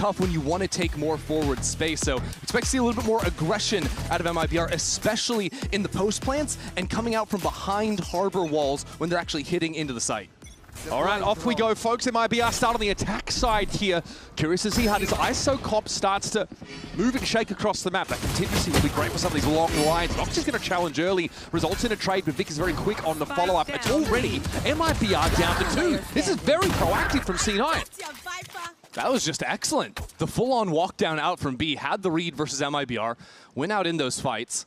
tough when you want to take more forward space. So expect to see a little bit more aggression out of MIBR, especially in the post plants and coming out from behind harbor walls when they're actually hitting into the site. All right, off we go, folks. MIBR start on the attack side here. Curious to see how this ISO comp starts to move and shake across the map. That contingency will be great for some of these long lines. Oxy's going to challenge early, results in a trade, but Vic is very quick on the follow-up. It's already MIBR down to 2. This is very proactive from C9. That was just excellent. The full-on walk down out from B had the read versus MIBR, went out in those fights.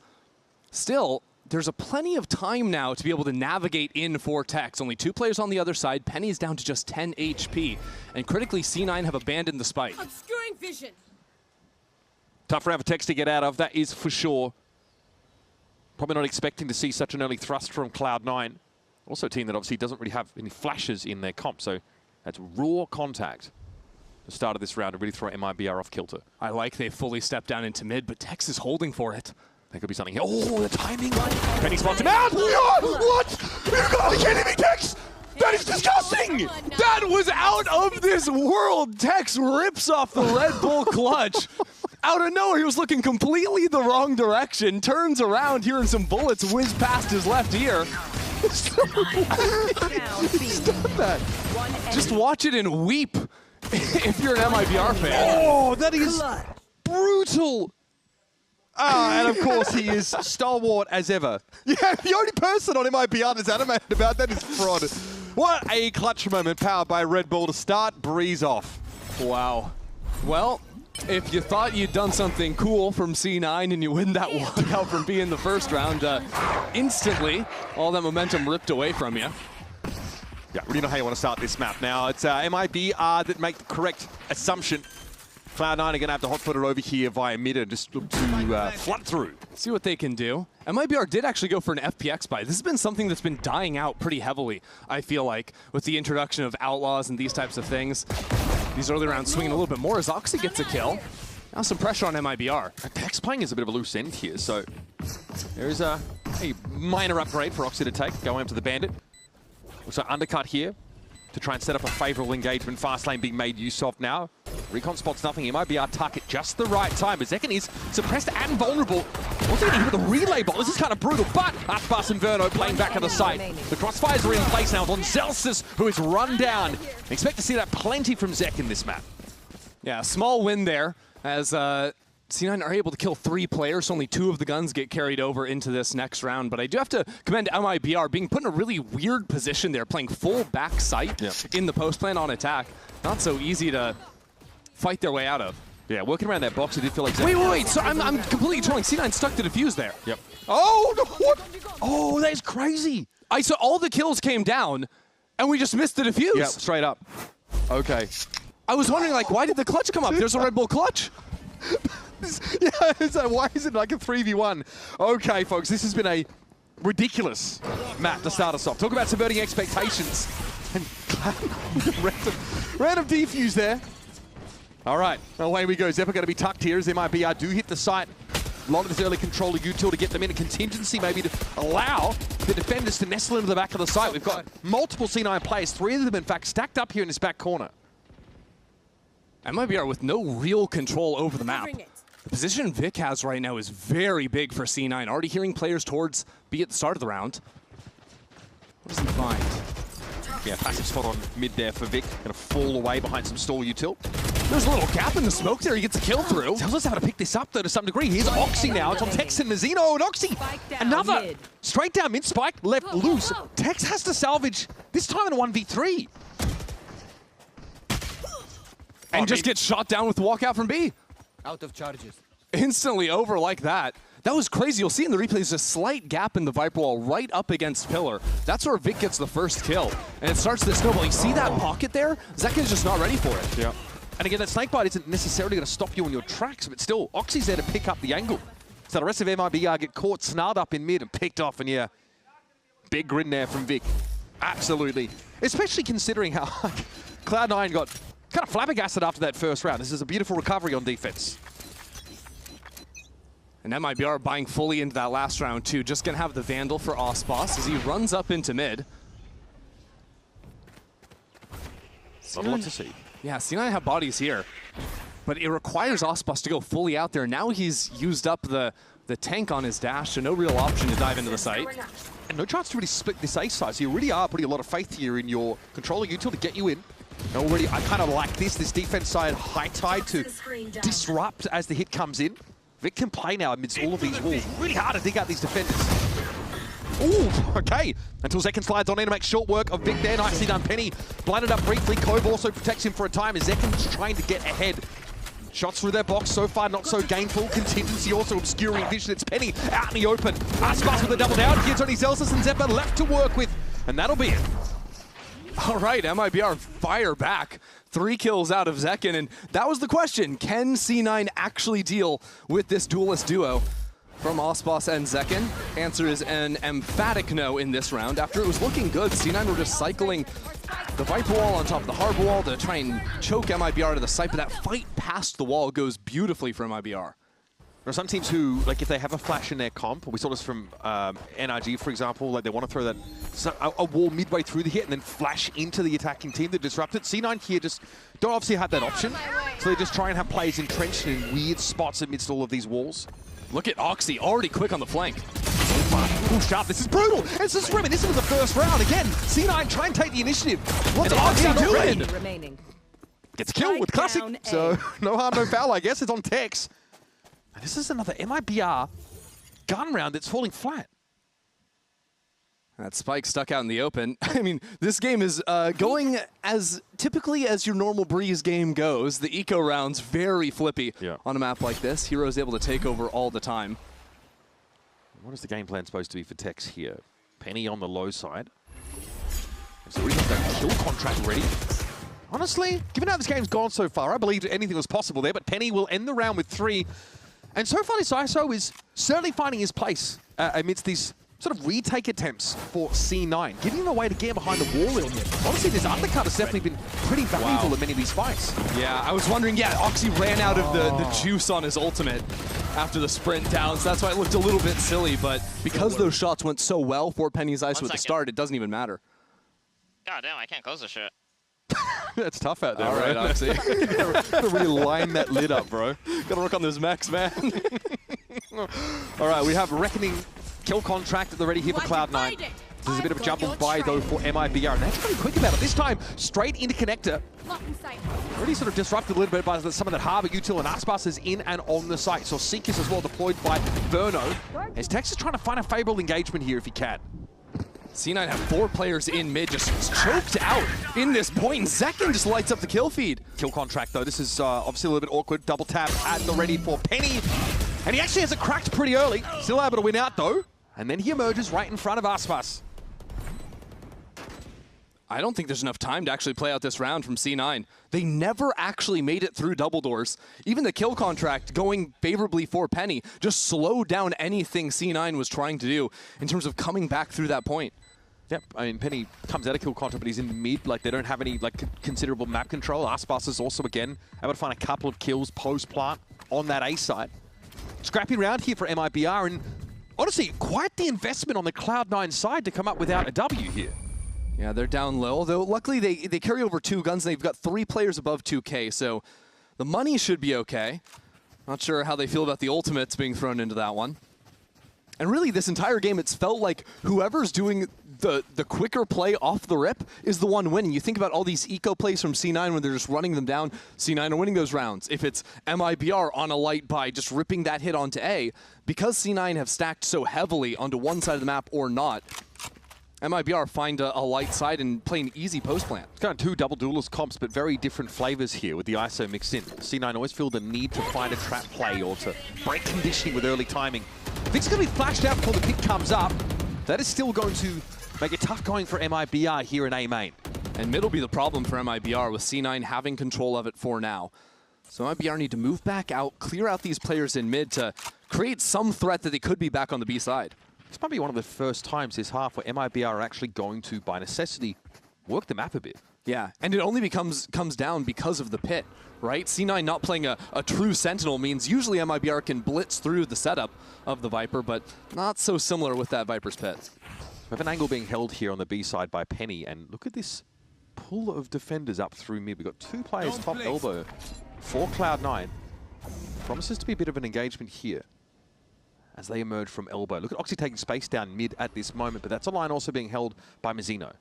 Still, there's a plenty of time now to be able to navigate in for Tex. Only 2 players on the other side. Penny's down to just 10 HP. And critically, C9 have abandoned the spike. Obscuring vision. Tough round for Tex to get out of, that is for sure. Probably not expecting to see such an early thrust from Cloud9. Also a team that obviously doesn't really have any flashes in their comp, so that's raw contact. The start of this round to really throw MIBR off kilter. I like they fully stepped down into mid, but Tex is holding for it. There could be something here. Oh, the timing. Penny spots him out. What? You gotta be kidding me, Tex! That is disgusting! That was out of this world. Tex rips off the Red Bull clutch. Out of nowhere, he was looking completely the wrong direction, turns around, hearing some bullets whiz past his left ear. Stop that. Just watch it and weep if you're an MIBR fan. Oh, that is brutal. And of course he is stalwart as ever. Yeah, the only person on MIBR that's animated about that is Fraud. What a clutch moment powered by Red Bull to start Breeze off. Wow. Well, if you thought you'd done something cool from C9 and you win that walkout from B in the first round, instantly all that momentum ripped away from you. Yeah, really know how you want to start this map now. It's MIBR that make the correct assumption. Cloud9 are going to have to hot-foot it over here via mid and just look to flood through. See what they can do. MIBR did actually go for an FPX buy. This has been something that's been dying out pretty heavily, I feel like, with the introduction of Outlaws and these types of things. These early rounds swinging a little bit more as Oxy gets a kill. Now some pressure on MIBR. Tex playing is a bit of a loose end here, so there is a minor upgrade for Oxy to take. Go after the Bandit. Looks like undercut here to try and set up a favorable engagement. Fast lane being made use of now. Recon spots nothing. MIBR tuck at just the right time. But Zekin is suppressed and vulnerable. Also getting hit with a relay ball. This is kind of brutal, but Arthbas and Verno playing back on the site. The crossfires are in place now on Zelsis, who is run down. Expect to see that plenty from Zek in this map. Yeah, small win there as C9 are able to kill 3 players. Only 2 of the guns get carried over into this next round. But I do have to commend MIBR being put in a really weird position there, playing full back sight in the post plan on attack. Not so easy to fight their way out of. Yeah, working around that box, it did feel like... Wait, so I'm completely trolling. C9 stuck to defuse there. Yep. Oh, no, what? Oh, that is crazy. So all the kills came down, and we just missed the defuse. Yeah, straight up. Okay. I was wondering, like, why did the clutch come up? There's a Red Bull clutch. Yeah, so why is it like a 3v1? Okay, folks, this has been a ridiculous map to start us off. Talk about subverting expectations. And random defuse there. All right, away we go. Zephyr going to be tucked here as MIBR do hit the site. A lot of this early control of util to get them in a contingency, maybe to allow the defenders to nestle into the back of the site. We've got multiple C9 players, 3 of them, in fact, stacked up here in this back corner. MIBR with no real control over the map. The position Vic has right now is very big for C9. Already hearing players towards B at the start of the round. What does he find? Yeah, passive spot on mid there for Vic. Gonna fall away behind some stall util. There's a little gap in the smoke there. He gets a kill through. Tells us how to pick this up, though, to some degree. Here's Oxy now. It's on Tex and Mazino. And Oxy, another straight down mid spike, left loose. Tex has to salvage, this time in a 1v3. And just gets shot down with the walkout from B. Out of charges. Instantly over like that. That was crazy. You'll see in the replays a slight gap in the Viper wall right up against Pillar. That's where Vic gets the first kill. And it starts to snowball. You see that pocket there? Zekin's just not ready for it. Yeah. And again, that snakebite isn't necessarily going to stop you on your tracks, but still, Oxy's there to pick up the angle. So the rest of MIBR get caught, snarled up in mid and picked off. And yeah, big grin there from Vic. Absolutely. Especially considering how Cloud9 got kind of flabbergasted after that first round. This is a beautiful recovery on defense. And MIBR buying fully into that last round too. Just gonna have the Vandal for Osbos as he runs up into mid. Not a lot to see. Yeah, C9 have bodies here. but it requires Ospas to go fully out there. Now he's used up the tank on his dash, so no real option to dive into the site. And no chance to really split this A side, so you really are putting a lot of faith here in your controller util to get you in. And already, I kind of like this defense side high tide to disrupt as the hit comes in. Vic can play now amidst all of these walls. Really hard to dig out these defenders. Ooh, okay. Until Zekken slides on in to make short work of Vic there. Nicely done. Penny blinded up briefly. Cove also protects him for a time as Zekken's trying to get ahead. Shots through their box, so far not so gainful. Contingency also obscuring vision. It's Penny out in the open. Aspas with a double down. Here's only Zelsis and Zeppa left to work with, and that'll be it. All right, MIBR fire back. 3 kills out of Zekken, and that was the question. Can C9 actually deal with this duelist duo from Ospas and Zekken? Answer is an emphatic no in this round. After it was looking good, C9 were just cycling the Viper wall on top of the Harbor wall to try and choke MIBR to the site, but that fight past the wall goes beautifully for MIBR. There are some teams who, like, if they have a flash in their comp, we saw this from NRG, for example, like they want to throw that a wall midway through the hit and then flash into the attacking team to disrupt it. C9 here just don't obviously have that option, so they just try and have players entrenched in weird spots amidst all of these walls. Look at Oxy, already quick on the flank. Pushed up, this is brutal. It's just reminiscent of the first round. Again, C9 try and take the initiative. What's Oxy doing? Gets killed with Classic, so no harm, no foul, I guess. It's on Tex. And this is another MIBR gun round that's falling flat. That spike stuck out in the open. I mean, this game is going as typically as your normal Breeze game goes. The eco round's very flippy on a map like this. Hero's able to take over all the time. What is the game plan supposed to be for Tex here? Penny on the low side. So we've got that kill contract ready. Honestly, given how this game's gone so far, I believed anything was possible there, but Penny will end the round with 3. And so far, this ISO is certainly finding his place amidst these sort of retake attempts for C9, giving him a way to get behind the wall a little bit. Honestly, this undercut has definitely been pretty valuable in many of these fights. Yeah, I was wondering, Oxy ran out of the juice on his ultimate after the sprint down, so that's why it looked a little bit silly, but because those shots went so well for Penny's ISO at the start, it doesn't even matter. God damn, I can't close this shit. That's tough out there, all right, Oxy. Gotta really line that lid up, bro. Gotta work on those mechs, man. All right, we have Reckoning kill contract at the ready here for Cloud9. There's a bit of a jump by, though, for MIBR. And they're pretty quick about it. This time, straight into connector. Already sort of disrupted a little bit by some of that Harbor util, and Aspas is in and on the site. So Seekers as well deployed by Verno. As Tex is trying to find a favorable engagement here if he can. C9 have 4 players in mid, just choked out in this point, and Zekken just lights up the kill feed. Kill contract, though. This is obviously a little bit awkward. Double tap at the ready for Penny. And he actually has it cracked pretty early. Still able to win out, though. And then he emerges right in front of Aspas. I don't think there's enough time to actually play out this round from C9. They never actually made it through double doors. Even the kill contract going favorably for Penny just slowed down anything C9 was trying to do in terms of coming back through that point. Yep, I mean, Penny comes out of kill contract, but he's in mid. Like, they don't have any, like, considerable map control. Aspas is also, again, able to find a couple of kills post-plant on that A side. Scrappy round here for MIBR, and honestly, quite the investment on the Cloud9 side to come up without a W here. Yeah, they're down low, though luckily they carry over 2 guns, and they've got 3 players above 2K, so the money should be okay. Not sure how they feel about the ultimates being thrown into that one. And really, this entire game, it's felt like whoever's doing the quicker play off the rip is the one winning. You think about all these eco plays from C9 when they're just running them down. C9 are winning those rounds. If it's MIBR on a light by just ripping that hit onto A, because C9 have stacked so heavily onto one side of the map or not, MIBR find a light side and play an easy post plant. It's kind of 2 double duelist comps, but very different flavors here with the ISO mixed in. C9 always feel the need to find a trap play or to break conditioning with early timing. Vic's going to be flashed out before the pick comes up. That is still going to make it tough going for MIBR here in A main. And mid will be the problem for MIBR with C9 having control of it for now. So MIBR need to move back out, clear out these players in mid to create some threat that they could be back on the B side. This might be one of the first times this half where MIBR are actually going to, by necessity, work the map a bit. Yeah, and it only comes down because of the pit, right? C9 not playing a true Sentinel means usually MIBR can blitz through the setup of the Viper, but not so similar with that Viper's pit. We have an angle being held here on the B side by Penny, and look at this pull of defenders up through mid. We've got 2 players top elbow for Cloud9. Promises to be a bit of an engagement here as they emerge from elbow. Look at Oxy taking space down mid at this moment, but that's a line also being held by Mazzino.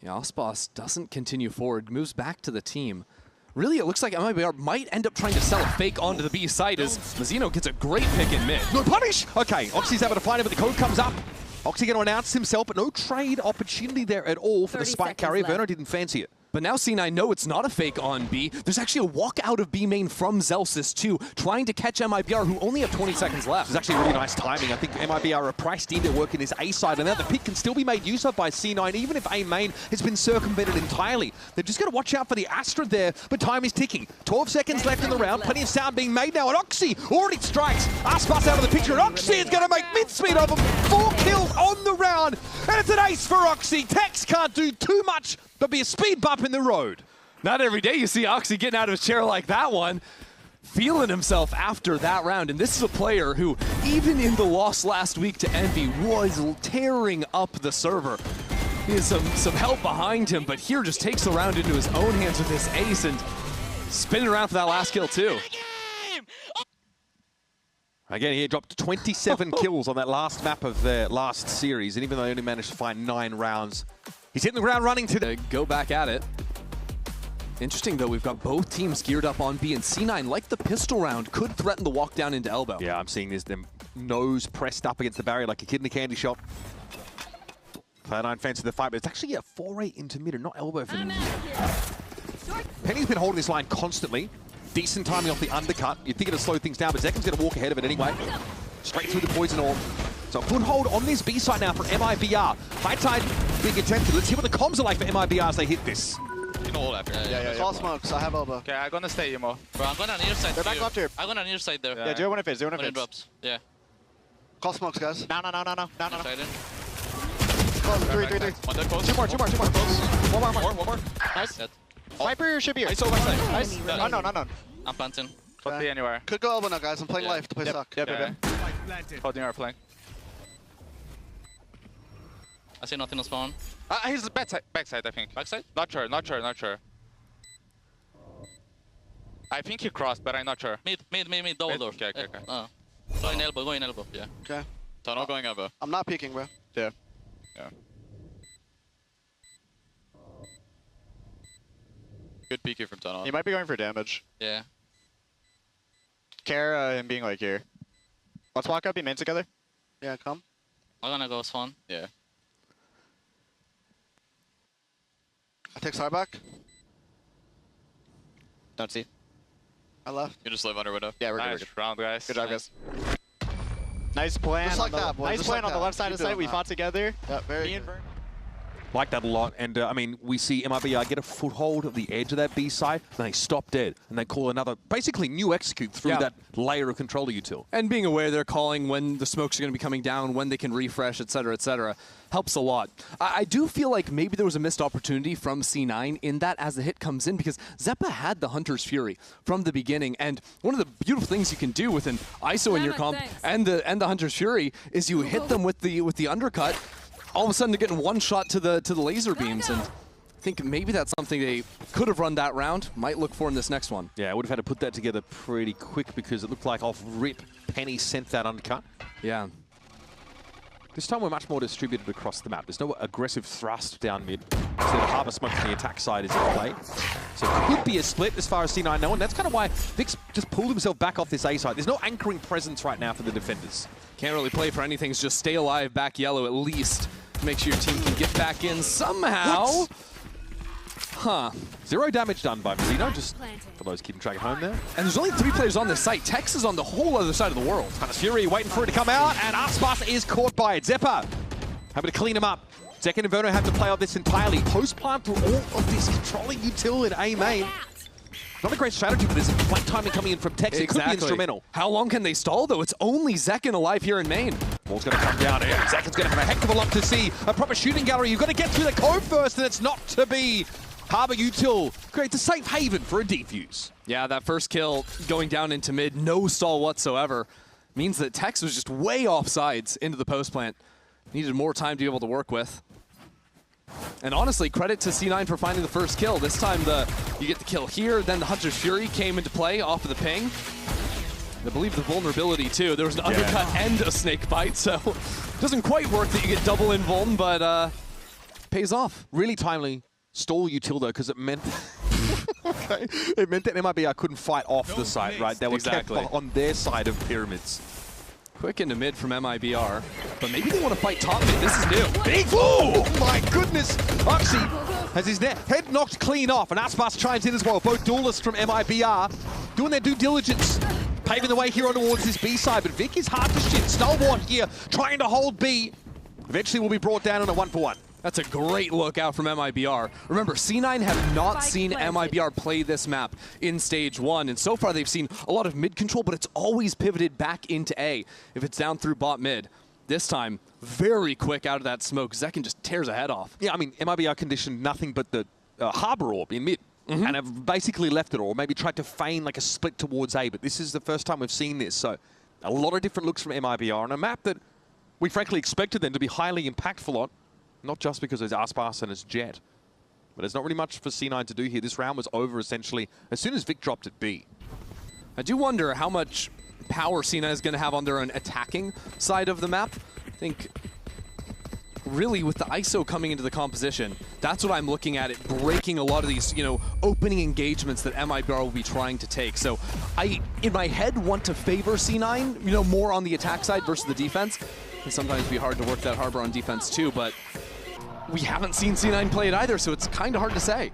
Yeah, Osboss doesn't continue forward, moves back to the team. Really, it looks like MIBR might end up trying to sell a fake onto the B side as Mazzino gets a great pick in mid. No punish! Okay, Oxy's able to find it, but the code comes up. Oxy going to announce himself, but no trade opportunity there at all for the spike carrier. Verno didn't fancy it. But now C9 know it's not a fake on B. There's actually a walk out of B main from Zelsis too, trying to catch MIBR, who only have 20 seconds left. It's actually really nice timing. I think MIBR are priced in to work in his A side, and now the pick can still be made use of by C9, even if A main has been circumvented entirely. They're just going to watch out for the Astra there, but time is ticking. 12 seconds left in the round, plenty of sound being made now, and Oxy already strikes. Aspas out of the picture, and Oxy is going to make mincemeat of him. 4 kills on the round, and it's an ace for Oxy. Tex can't do too much, but be a speed bump in the road. Not every day you see Oxy getting out of his chair like that one, feeling himself after that round. And this is a player who, even in the loss last week to Envy, was tearing up the server. He has some help behind him, but here just takes the round into his own hands with this ace and spinning around for that last kill too. Again, he dropped 27 kills on that last map of their last series, and even though they only managed to find 9 rounds, he's hitting the ground running today. Go back at it. Interesting, though, we've got both teams geared up on B, and C9, like the pistol round, could threaten the walk down into elbow. Yeah, I'm seeing this, them nose pressed up against the barrier like a kid in a candy shop. Cloud9 fancy the fight, but it's actually a foray into mid and not elbow for them. Penny's been holding this line constantly. Decent timing off the undercut. You'd think it'd slow things down, but Zekin's going to walk ahead of it anyway. Straight through the poison orb. So a foothold on this B side now for MIBR. High tide being attempted. Let's see what the comms are like for MIBR as they hit this. You know all after. Yeah. All smokes. I have elbow. Okay, I'm gonna stay emo. Bro, I'm going on either side. They're back left here. I'm going on either side there. Yeah, do it when it fits. Do it when When it it fits. drops. Yeah. Call smokes, guys. No. Side in. Close. 3. One dead close. Two more. One more. Nice. Dead. Viper should be here. Nice over side. Nice. Unknown. I'm planting. Could be anywhere. Could go elbow now, guys. I'm playing Yeah. life to play suck. Yep. Holding our flank. I see nothing on spawn. He's the backside, I think. Backside? Not sure. I think he crossed, but I'm not sure. Mid, double door. Okay. Go in elbow, yeah. Okay. Tunnel going elbow. I'm not peeking, bro. Yeah. Good peek here from tunnel. He might be going for damage. Yeah. Care him being like here. Let's walk up, be main together. Yeah, come. I'm gonna go spawn. Yeah. I take side back. Don't see. I left. You just live under window. Yeah, we're nice good. round, guys. Good job, Nice. guys. Nice plan. Just like on the, that, boys. Nice Just plan like on the that. left side Keep of the site. doing We that. fought together. Yeah, very Me good. and Vern. Like that a lot, and I mean, we see MIBR get a foothold of the edge of that B side, then they stop dead, and they call another, basically new execute through that layer of controller util. And being aware they're calling when the smokes are going to be coming down, when they can refresh, etc., helps a lot. I do feel like maybe there was a missed opportunity from C9 in that as the hit comes in, because Zeppa had the Hunter's Fury from the beginning, and one of the beautiful things you can do with an ISO in your comp and the Hunter's Fury is you hit them with the undercut. All of a sudden they're getting one shot to the laser beams, and I think maybe that's something they could have run that round, might look for in this next one. Yeah, I would have had to put that together pretty quick because it looked like off rip, Penny sent that undercut. Yeah. This time we're much more distributed across the map. There's no aggressive thrust down mid. So the Harbour Smoke from the attack side is in play. So it could be a split as far as C9 know, and that's kind of why Vic's just pulled himself back off this A side. There's no anchoring presence right now for the defenders. Can't really play for anything, just stay alive back yellow at least. Make sure your team can get back in somehow. What? Huh. 0 damage done by Mazzino, just for those keeping track at home there. And there's only 3 players on this site. Tex is on the whole other side of the world. Hunter's Fury waiting for it to come out, and Aspas is caught by it. Zeppa having to clean him up. Zekin and Verno have to play off this entirely. Post-plant through all of this, controlling util in A main. Not a great strategy, but there's a flank timing coming in from Tex. It could be instrumental. How long can they stall, though? It's only Zekin alive here in main. Ball's going to come down here. Zekin's going to have a heck of a lot to see. A proper shooting gallery. You've got to get through the code first, and it's not to be. Harbour util creates a safe haven for a defuse. Yeah, that first kill going down into mid, no stall whatsoever, means that Tex was just way off sides into the post plant. Needed more time to be able to work with. And honestly, credit to C9 for finding the first kill. This time you get the kill here, then the Hunter's Fury came into play off of the ping. I believe the vulnerability too. There was an undercut and a snake bite, so doesn't quite work that you get double invuln, but pays off. Really timely stall util though, because it meant okay, it meant that MIBR couldn't fight off the site, right? They were kept on their side of pyramids. Quick into mid from MIBR, but maybe they want to fight top mid. This is new. Big oh my goodness! Oxy has his head knocked clean off, and Aspas chimes in as well. Both duelists from MIBR doing their due diligence, paving the way here on towards this B side, but Vic is hard to shit. Stalwart here, trying to hold B. Eventually will be brought down on a 1-for-1. That's a great look out from MIBR. Remember, C9 have not seen MIBR play this map in stage 1, and so far they've seen a lot of mid control, but it's always pivoted back into A if it's down through bot mid. This time, very quick out of that smoke. Zekin just tears a head off. Yeah, I mean, MIBR conditioned nothing but the Harbor Orb in mid. And have basically left it, or maybe tried to feign like a split towards A, but this is the first time we've seen this, so a lot of different looks from MIBR on a map that we frankly expected them to be highly impactful on, not just because it's Aspas and it's Jet, but there's not really much for C9 to do here. This round was over essentially as soon as Vic dropped at B. I do wonder how much power C9 is going to have on their own attacking side of the map. I think really with the ISO coming into the composition, that's what I'm looking at, it breaking a lot of these, you know, opening engagements that MIBR will be trying to take. So I, in my head, want to favor C9, you know, more on the attack side versus the defense. It can sometimes be hard to work that Harbor on defense too, but we haven't seen C9 play it either, so it's kind of hard to say.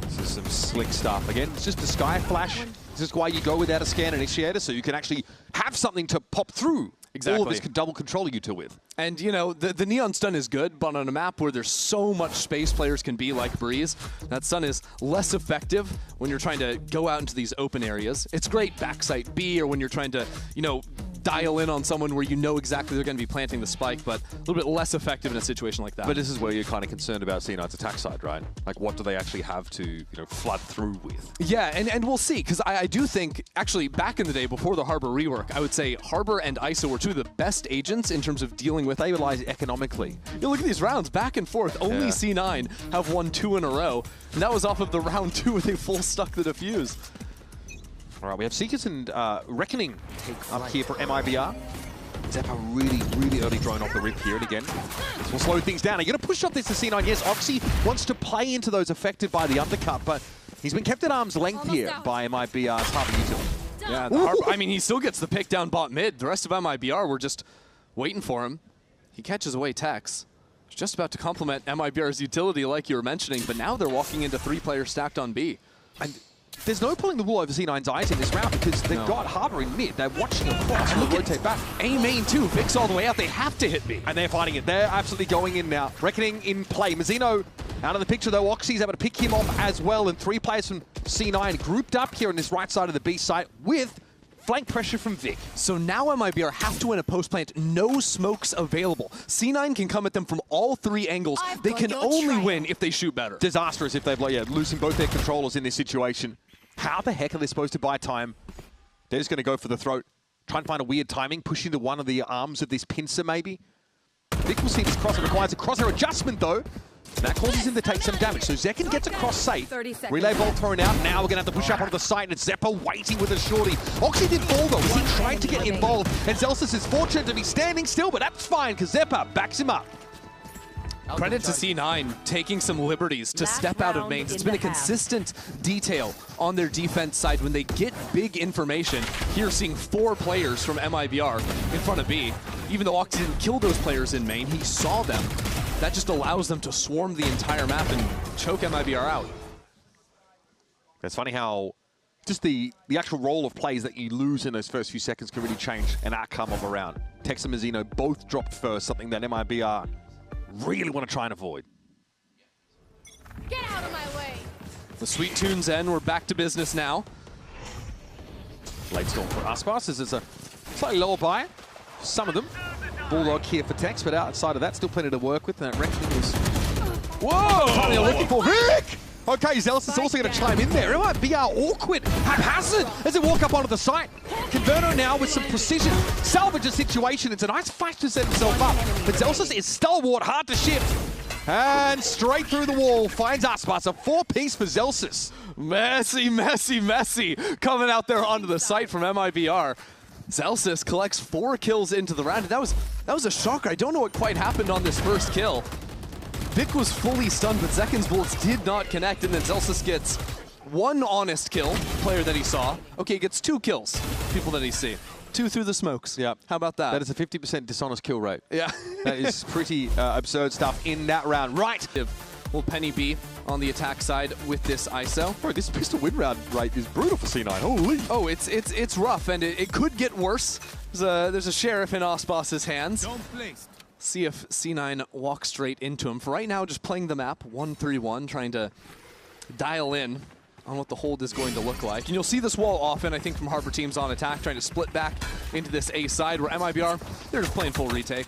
This is some slick stuff. Again, it's just a sky flash. This is why you go without a scan initiator, so you can actually have something to pop through all of this double control util with. And, you know, the neon stun is good, but on a map where there's so much space players can be like Breeze, that stun is less effective when you're trying to go out into these open areas. It's great backside B, or when you're trying to, you know, dial in on someone where you know exactly they're going to be planting the spike, but a little bit less effective in a situation like that. But this is where you're kind of concerned about C9's attack side, right? Like, what do they actually have to, you know, flood through with? Yeah, and we'll see, because I do think, actually, back in the day, before the Harbor rework, I would say Harbor and ISO were two of the best agents in terms of dealing with stabilize economically. You look at these rounds, back and forth, only C9 have won 2 in a row, and that was off of the round 2 where they full stuck the defuse. All right, we have Seekers and Reckoning up here for MIBR. Zeppa really early drone off the rip here, and again, this will slow things down. Are you going to push off this to C9? Yes, Oxy wants to play into those affected by the undercut, but he's been kept at arm's length here by MIBR's Harbor util. Yeah, the Harbor, I mean, he still gets the pick down bot mid. The rest of MIBR were just waiting for him. He catches away Tex. Just about to complement MIBR's utility like you were mentioning, but now they're walking into 3 players stacked on B. And there's no pulling the wool over C9's eyes in this round because they've got Harbor in mid. They're watching across. Look, rotate back. A main too. Vic's all the way out. They have to hit B. And they're fighting it. They're absolutely going in now. Reckoning in play. Mazzino out of the picture though. Oxy's able to pick him off as well. And 3 players from C9 grouped up here on this right side of the B site with flank pressure from Vic. So now MIBR have to win a post plant. No smokes available. C9 can come at them from all 3 angles. They can only win if they shoot better. Disastrous if they've losing both their controllers in this situation. How the heck are they supposed to buy time? They're just going to go for the throat. Try and find a weird timing. Push into one of the arms of this pincer, maybe. Vic will see this crosshair. Requires a crosshair adjustment, though. That causes him to take some damage. So Zekin gets across safe. Relay bolt thrown out. Now we're going to have to push up onto the site, and it's Zeppa waiting with a shorty. Oxy did fall, though, as he tried to get involved. And Zelsis is fortunate to be standing still, but that's fine, because Zeppa backs him up. Credit to C9 taking some liberties to step out of mains. It's been a consistent detail on their defense side when they get big information. Here seeing 4 players from MIBR in front of B. Even though Oxy didn't kill those players in main, he saw them. That just allows them to swarm the entire map and choke MIBR out. It's funny how just the actual role of plays that you lose in those first few seconds can really change an outcome of a round. Tex and Mazzino both dropped first, something that MIBR really want to try and avoid. Get out of my way. The sweet tunes end. We're back to business now. Late storm for Aspas as it's a slightly lower buy. Some of them. Bulldog here for Tex, but outside of that, still plenty to work with. And that Reckoning was... Whoa! Finally looking for Vic! Okay, Zealous is also going to chime in there. MIBR awkward, haphazard as they walk up onto the site. Converto now with some precision. Salvage a situation. It's a nice fight to set himself up. But Zealous is stalwart, hard to shift. And straight through the wall, finds Aspas, a 4-piece for Zelsis. Messy coming out there onto the site from MIBR. Zelsis collects 4 kills into the round. That was a shocker. I don't know what quite happened on this first kill. Vic was fully stunned, but Zekin's bullets did not connect, and then Zelsis gets 1 honest kill, player that he saw. Okay, gets 2 kills, people that he see. 2 through the smokes. Yeah. How about that? That is a 50% dishonest kill rate. Yeah. That is pretty absurd stuff in that round. Right. Will Penny be on the attack side with this ISO? Bro, this pistol win round rate is brutal for C9. Holy. Oh, it's rough, and it could get worse. There's a sheriff in Aspas' hands. See if C9 walks straight into him. For right now, just playing the map 1-3-1, trying to dial in on what the hold is going to look like. And you'll see this wall often, I think, from Harbor teams on attack, trying to split back into this A side, where MIBR, they're just playing full retake.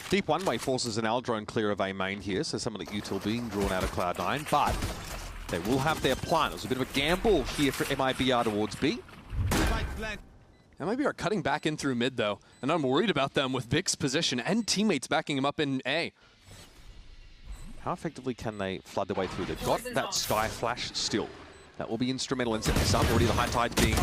Deep one-way forces an L drone clear of A main here, so some of the util being drawn out of Cloud9, but they will have their plan. There's a bit of a gamble here for MIBR towards B. MIBR cutting back in through mid, though, and I'm worried about them with Vic's position and teammates backing him up in A. How effectively can they flood their way through? They've got that Sky Flash still. That will be instrumental in setting this up. Already the high tide being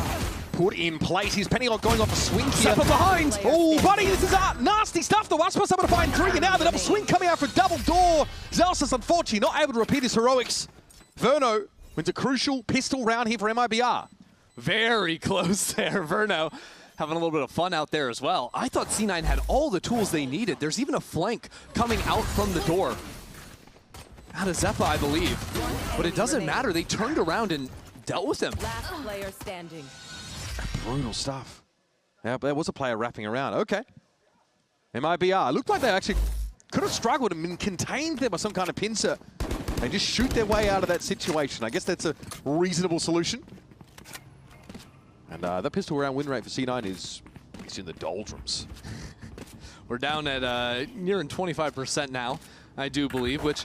put in place. He's Pennylock going off a swing here. Step up behind! Oh, buddy, this is nasty stuff. The Wasp able to find 3, and now the double swing coming out for double door. Zelsis, unfortunately, not able to repeat his heroics. Verno wins a crucial pistol round here for MIBR. Very close there. Verno having a little bit of fun out there as well. I thought C9 had all the tools they needed. There's even a flank coming out from the door. Out of Zeppa, I believe. But it doesn't matter. They turned around and dealt with him. Last player standing. Brutal stuff. Yeah, there was a player wrapping around. Okay. MIBR. Looked like they actually could have struggled and been contained there by some kind of pincer. They just shoot their way out of that situation. I guess that's a reasonable solution. And the pistol round win rate for C9 is in the doldrums. We're down at nearing 25% now, I do believe, which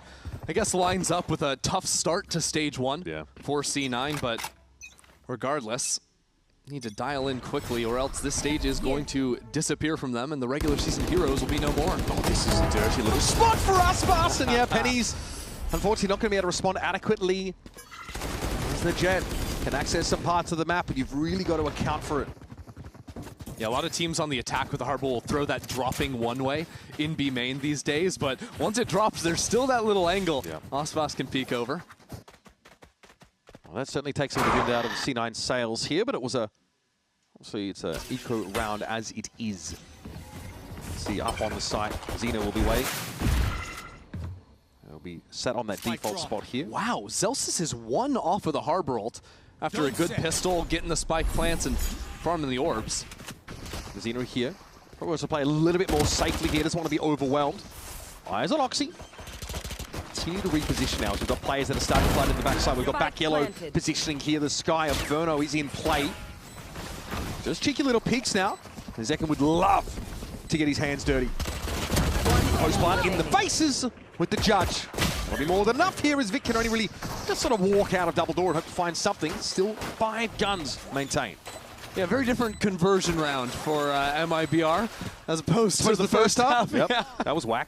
I guess lines up with a tough start to stage 1 for C9, but regardless, need to dial in quickly or else this stage is going to disappear from them and the regular season heroes will be no more. Oh, this is a dirty little spot for Aspas, and yeah, Penny's unfortunately not going to be able to respond adequately. As the Jet can access some parts of the map, but you've really got to account for it. Yeah, a lot of teams on the attack with the Harbor will throw that dropping one-way in B main these days, but once it drops, there's still that little angle Aspas can peek over. Well, that certainly takes some of the wind out of the C9 sails here, but it was obviously it's an eco round as it is. Let's see, up on the site, Xeno will be waiting. He'll be set on that default spot here. Wow, Zelsis is 1 off of the Harbor ult after a good pistol, getting the spike plants and farming the orbs. Xeno here. Probably wants to play a little bit more safely here. Doesn't want to be overwhelmed. Eyes on Oxy. Continue to reposition now. So we've got players that are starting to flood in the backside. We've got back yellow positioning here. The Sky of Verno is in play. Just cheeky little peeks now. And Zekin would love to get his hands dirty. Postplant in the faces with the judge. Will be more than enough here as Vic can only really just sort of walk out of double door and hope to find something. Still 5 guns maintained. Yeah, very different conversion round for MIBR as opposed to the first half. Yep. Yeah. That was whack.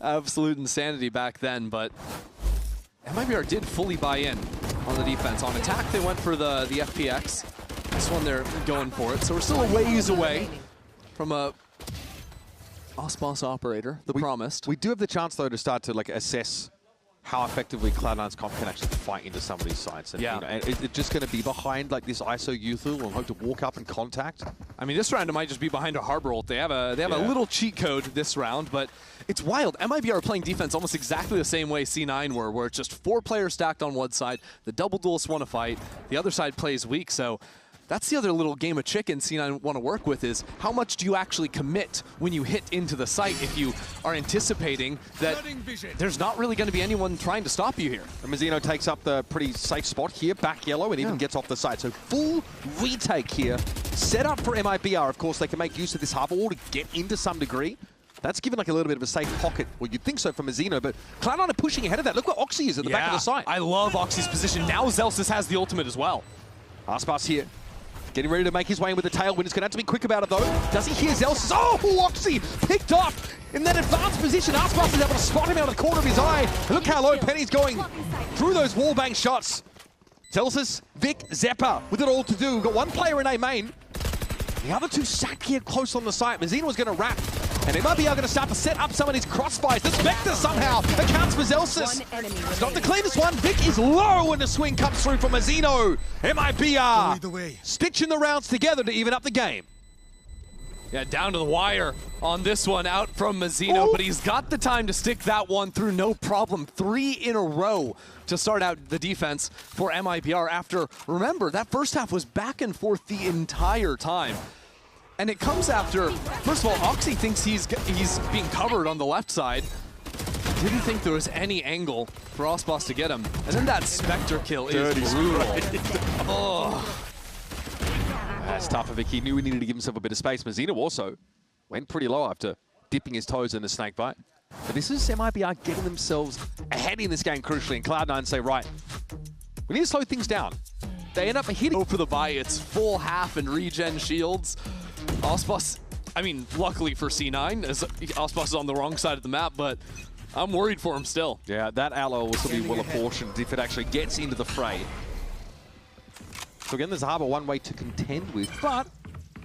Absolute insanity back then, but MIBR did fully buy in on the defense. On attack, they went for the FPX. This one, they're going for it. So we're still a ways away from a Aspas operator, the promised. We do have the chance, though, to start to assess how effectively Cloud9's comp can actually fight into some of these sites. And, and it's just going to be behind this ISO Uthul and hope to walk up and contact. I mean, this round it might just be behind a Harbor ult. They have a little cheat code this round, but it's wild. MIBR are playing defense almost exactly the same way C9 were, where it's just 4 players stacked on one side. The double duelists want to fight. The other side plays weak, so that's the other little game of chicken C9 want to work with is how much do you actually commit when you hit into the site if you are anticipating that there's not really going to be anyone trying to stop you here. And Mazzino takes up the pretty safe spot here, back yellow, and even gets off the site. So full retake here, set up for MIBR. Of course, they can make use of this harbor wall to get into some degree. That's given a little bit of a safe pocket. Well, you'd think so for Mazzino, but Cloud9 are pushing ahead of that. Look where Oxy is at the back of the site. I love Oxy's position. Now Zelsis has the ultimate as well. Aspas here. Getting ready to make his way in with the tailwind. He's going to have to be quick about it, though. Does he hear Zelsis? Oh, Oxy picked up in that advanced position. Arspas is able to spot him out of the corner of his eye. And look how low Penny's going through those wallbang shots. Zelsis, Vic, Zeppa with it all to do. We've got one player in A main. The other two sat here close on the site. Mazino was going to wrap. And MIBR going to start to set up some of his crossfires. The Spectre somehow accounts for Zelsis. It's not the cleanest one. Vic is low and the swing comes through from Mazino. MIBR stitching the rounds together to even up the game. Yeah, down to the wire on this one, out from Mazino, but he's got the time to stick that one through, no problem. 3 in a row to start out the defense for MIBR after, remember, that first half was back and forth the entire time. And it comes after, first of all, Oxy thinks he's being covered on the left side. Didn't think there was any angle for Osbos to get him. And then that Spectre kill is brutal. Oh. That's tough for Vic. He knew he needed to give himself a bit of space. Mazino also went pretty low after dipping his toes in the snake bite. But this is MIBR getting themselves ahead in this game crucially. And Cloud9 say, right, we need to slow things down. They end up hitting. Go for the buy. It's full half and regen shields. Osbos, I mean, luckily for C9, as Osbos is on the wrong side of the map, but I'm worried for him still. Yeah, that ally will also be well apportioned if it actually gets into the fray. So again, there's a Harbor one way to contend with, but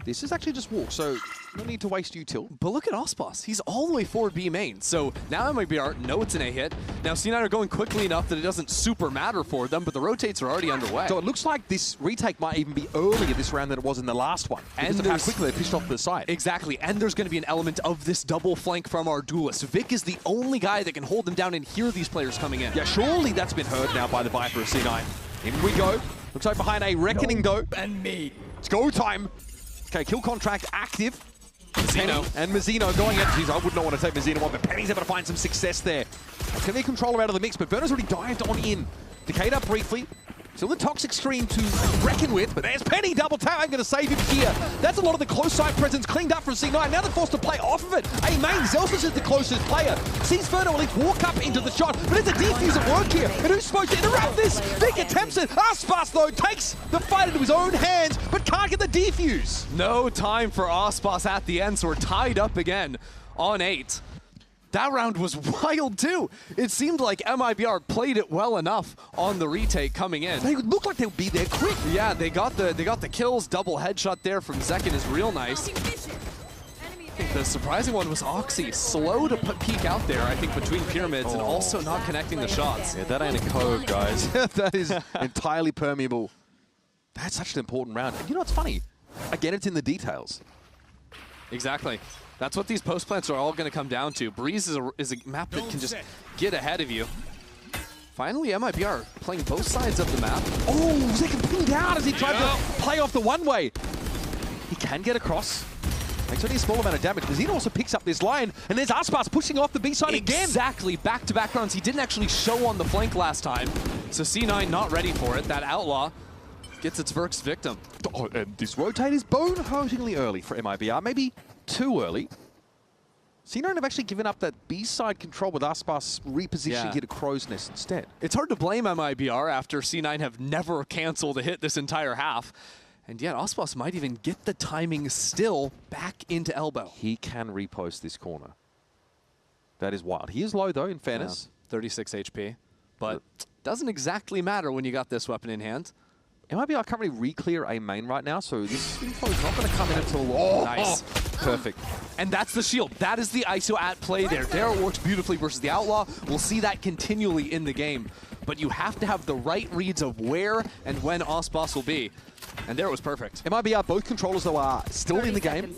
this is actually just walk, so no need to waste util. But look at Osbos. He's all the way forward B main. So now MIBR know it's an A hit. Now C9 are going quickly enough that it doesn't super matter for them, but the rotates are already underway. So it looks like this retake might even be earlier this round than it was in the last one. Because of how quickly they pushed off the side. Exactly, and there's going to be an element of this double flank from our duelist. Vic is the only guy that can hold them down and hear these players coming in. Yeah, surely that's been heard now by the Viper of C9. In we go. Looks like behind a reckoning though. And me. It's go time. Okay, kill contract active. Mazino. And Mazino going in. Jeez, I would not want to take Mazino on, but Penny's able to find some success there. It's going to be a controller out of the mix, but Verner's already dived on in. Decayed up briefly. Still the toxic stream to reckon with, but there's Penny, double tap, I'm going to save him here. That's a lot of the close side presence cleaned up from C9. Now they're forced to play off of it. A main, Zelsis is the closest player. Sees Verno at least walk up into the shot, but it's a defuse at work here. And who's supposed to interrupt this? Vic attempts it. Aspas, though, takes the fight into his own hands, but can't get the defuse. No time for Osbos at the end, so we're tied up again on 8. That round was wild too. It seemed like MIBR played it well enough on the retake coming in. They look like they would be there quick. Yeah, they got the kills. Double headshot there from Zekin is real nice. I think the surprising one was Oxy. Slow to peek out there, I think, between pyramids and also not connecting the shots. Yeah, that ain't a cove, guys. That is entirely permeable. That's such an important round. And you know what's funny? Again, it's in the details. Exactly. That's what these post plants are all going to come down to. Breeze is a map that can just get ahead of you. Finally, MIBR playing both sides of the map. Oh, Zekin pinged out as he tried to play off the one-way. He can get across. Makes only a small amount of damage. Mazino also picks up this line, and there's Aspas pushing off the B side again. Exactly, back-to-back rounds. He didn't actually show on the flank last time, so C9 not ready for it. That Outlaw gets its first victim. Oh, and this rotate is bone-hurtingly early for MIBR. Maybe too early. C9 have actually given up that B-side control with Aspas repositioning here to Crow's Nest instead. It's hard to blame MIBR after C9 have never canceled a hit this entire half. And yet, Aspas might even get the timing still back into elbow. He can repost this corner. That is wild. He is low, though, in fairness. Yeah, 36 HP. But doesn't exactly matter when you got this weapon in hand. MIBR can't really re-clear a main right now, so this info is not going to come in until... Oh, nice. Perfect. And that's the shield. That is the ISO at play there. There it works beautifully versus the Outlaw. We'll see that continually in the game. But you have to have the right reads of where and when Osbos will be. And there it was perfect. MIBR, both controllers, though, are still in the game.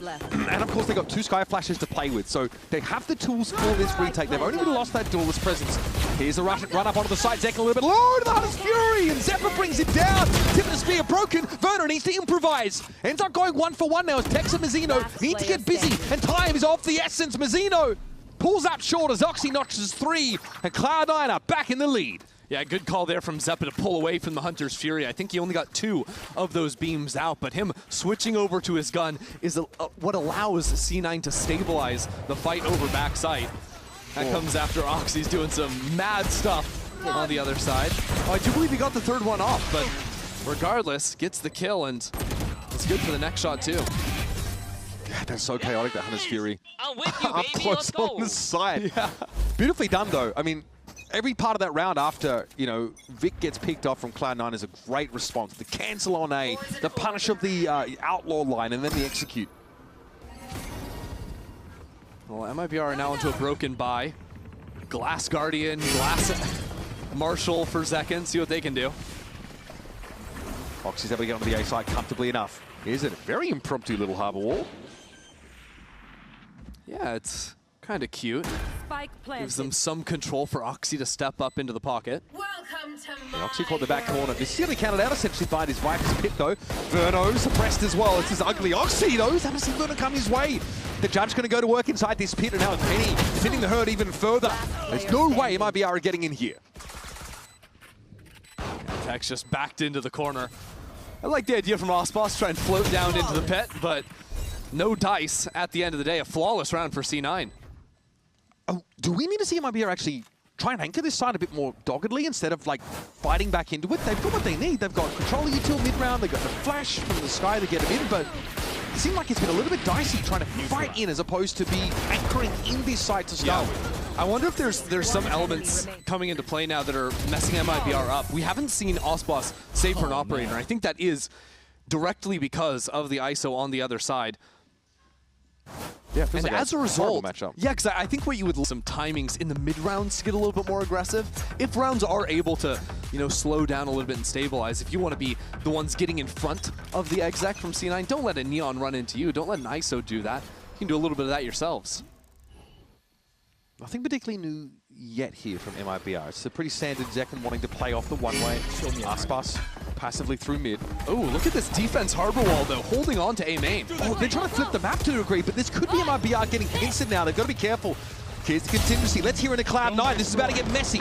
And, of course, they've got 2 Sky Flashes to play with. So they have the tools for this retake. They've only really lost that duelist presence. Here's a run up onto the side. Zekin a little bit low to the Hunter's Fury. And Zephyr brings it down. Tip of the spear broken. Werner needs to improvise. Ends up going 1-for-1 now as Tex and Mazino need to get busy. And time is of the essence. Mazino pulls up short as Oxy notches 3. And Cloud9 are back in the lead. Yeah, good call there from Zeppa to pull away from the Hunter's Fury. I think he only got 2 of those beams out, but him switching over to his gun is what allows C9 to stabilize the fight over backside. That comes after Oxy's doing some mad stuff on the other side. Oh, I do believe he got the 3rd one off, but regardless, gets the kill, and That's good for the next shot, too. God, that's so chaotic, that Hunter's Fury. I'm with you, Up baby. close Let's go. on the side. Yeah. Beautifully done, though. I mean, every part of that round after, you know, Vic gets picked off from Cloud9 is a great response. The cancel on A, the punish of the outlaw line, and then the execute. Well, MIBR are now into a broken bye. Glass Guardian, Glass Marshall for Zekin. See what they can do. Oxy's able to get onto the A side comfortably enough. Is it a very impromptu little harbor wall? Yeah, it's kind of cute. Spike planted. Gives them some control for Oxy to step up into the pocket. Welcome to And my Oxy caught the back corner. This is going to be counted out essentially by his Viper's pit, though. Verno suppressed as well. It's his ugly Oxy, though. He's haven't seen Verno come his way. The judge going to go to work inside this pit, and now it's Penny thinning the herd even further. There's no way MIBR are getting in here. Tex just backed into the corner. I like the idea from Osboss trying to float down into the pit, but no dice at the end of the day. A flawless round for C9. Oh, do we need to see MIBR actually try and anchor this side a bit more doggedly instead of like fighting back into it? They've got what they need. They've got control of util mid-round. They've got the flash from the sky to get them in, but it seemed like it's been a little bit dicey trying to fight in as opposed to be anchoring in this side to start with. I wonder if there's some elements coming into play now that are messing MIBR up. We haven't seen Osboss save for an operator. And I think that is directly because of the ISO on the other side. Yeah, And like as a result, matchup. yeah, because I think what you would some timings in the mid rounds to get a little bit more aggressive. If rounds are able to, you know, slow down a little bit and stabilize, if you want to be the ones getting in front of the exec from C9, don't let a Neon run into you. Don't let an ISO do that. You can do a little bit of that yourselves. Nothing particularly new yet here from MIBR. It's a pretty standard Zekin wanting to play off the one-way. Aspas passively through mid. Oh, look at this defense harbor wall, though, holding on to A main. Oh, they're trying to flip the map to a degree, but this could be MIBR getting pincered now. They've got to be careful. Here's the contingency. Let's hear in a Cloud9. This is about to get messy.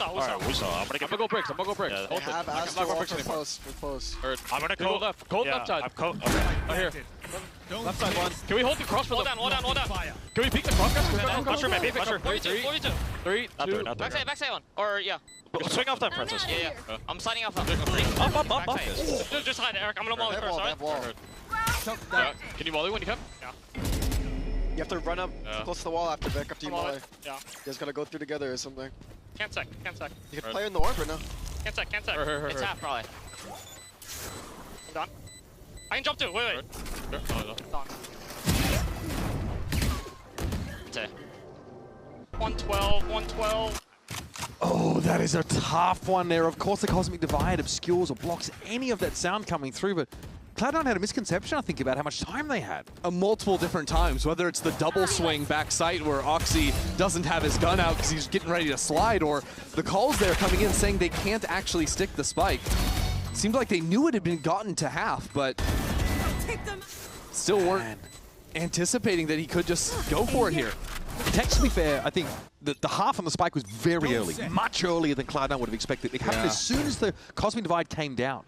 I'm gonna go bricks. I'm gonna go bricks. They have Astro also close. We're close. I'm gonna go left. Cold left side. Right here. Left side one. Can we hold the cross for them? Hold on. Can we peek the cross, guys? Pusher, maybe. Pusher. 3, 42. 2. Backside one. Or, yeah. Swing off that, Princess. Yeah. I'm sliding off. Up. Backside. Just hide, Eric. I'm gonna wall They with have first, wall. alright? Can you volley when you come? Yeah. You have to run up close to the wall after Vic, after you volley. Yeah. You guys gotta go through together or something. Can't sec. You can play in the orb right now. Can't sec. Hurt. It's half, probably. I'm done. I can jump too. Wait. Done. 112. Oh, that is a tough one there. Of course, the Cosmic Divide obscures or blocks any of that sound coming through, but Cloud9 had a misconception, I think, about how much time they had. Multiple different times, whether it's the double swing back sight where Oxy doesn't have his gun out because he's getting ready to slide, or the calls there coming in saying they can't actually stick the spike. Seemed like they knew it had been gotten to half, but still weren't anticipating that he could just go for it here. Tex, to be fair, I think the half on the spike was very early, much earlier than Cloud9 would have expected. It happened as soon as the Cosmic Divide came down.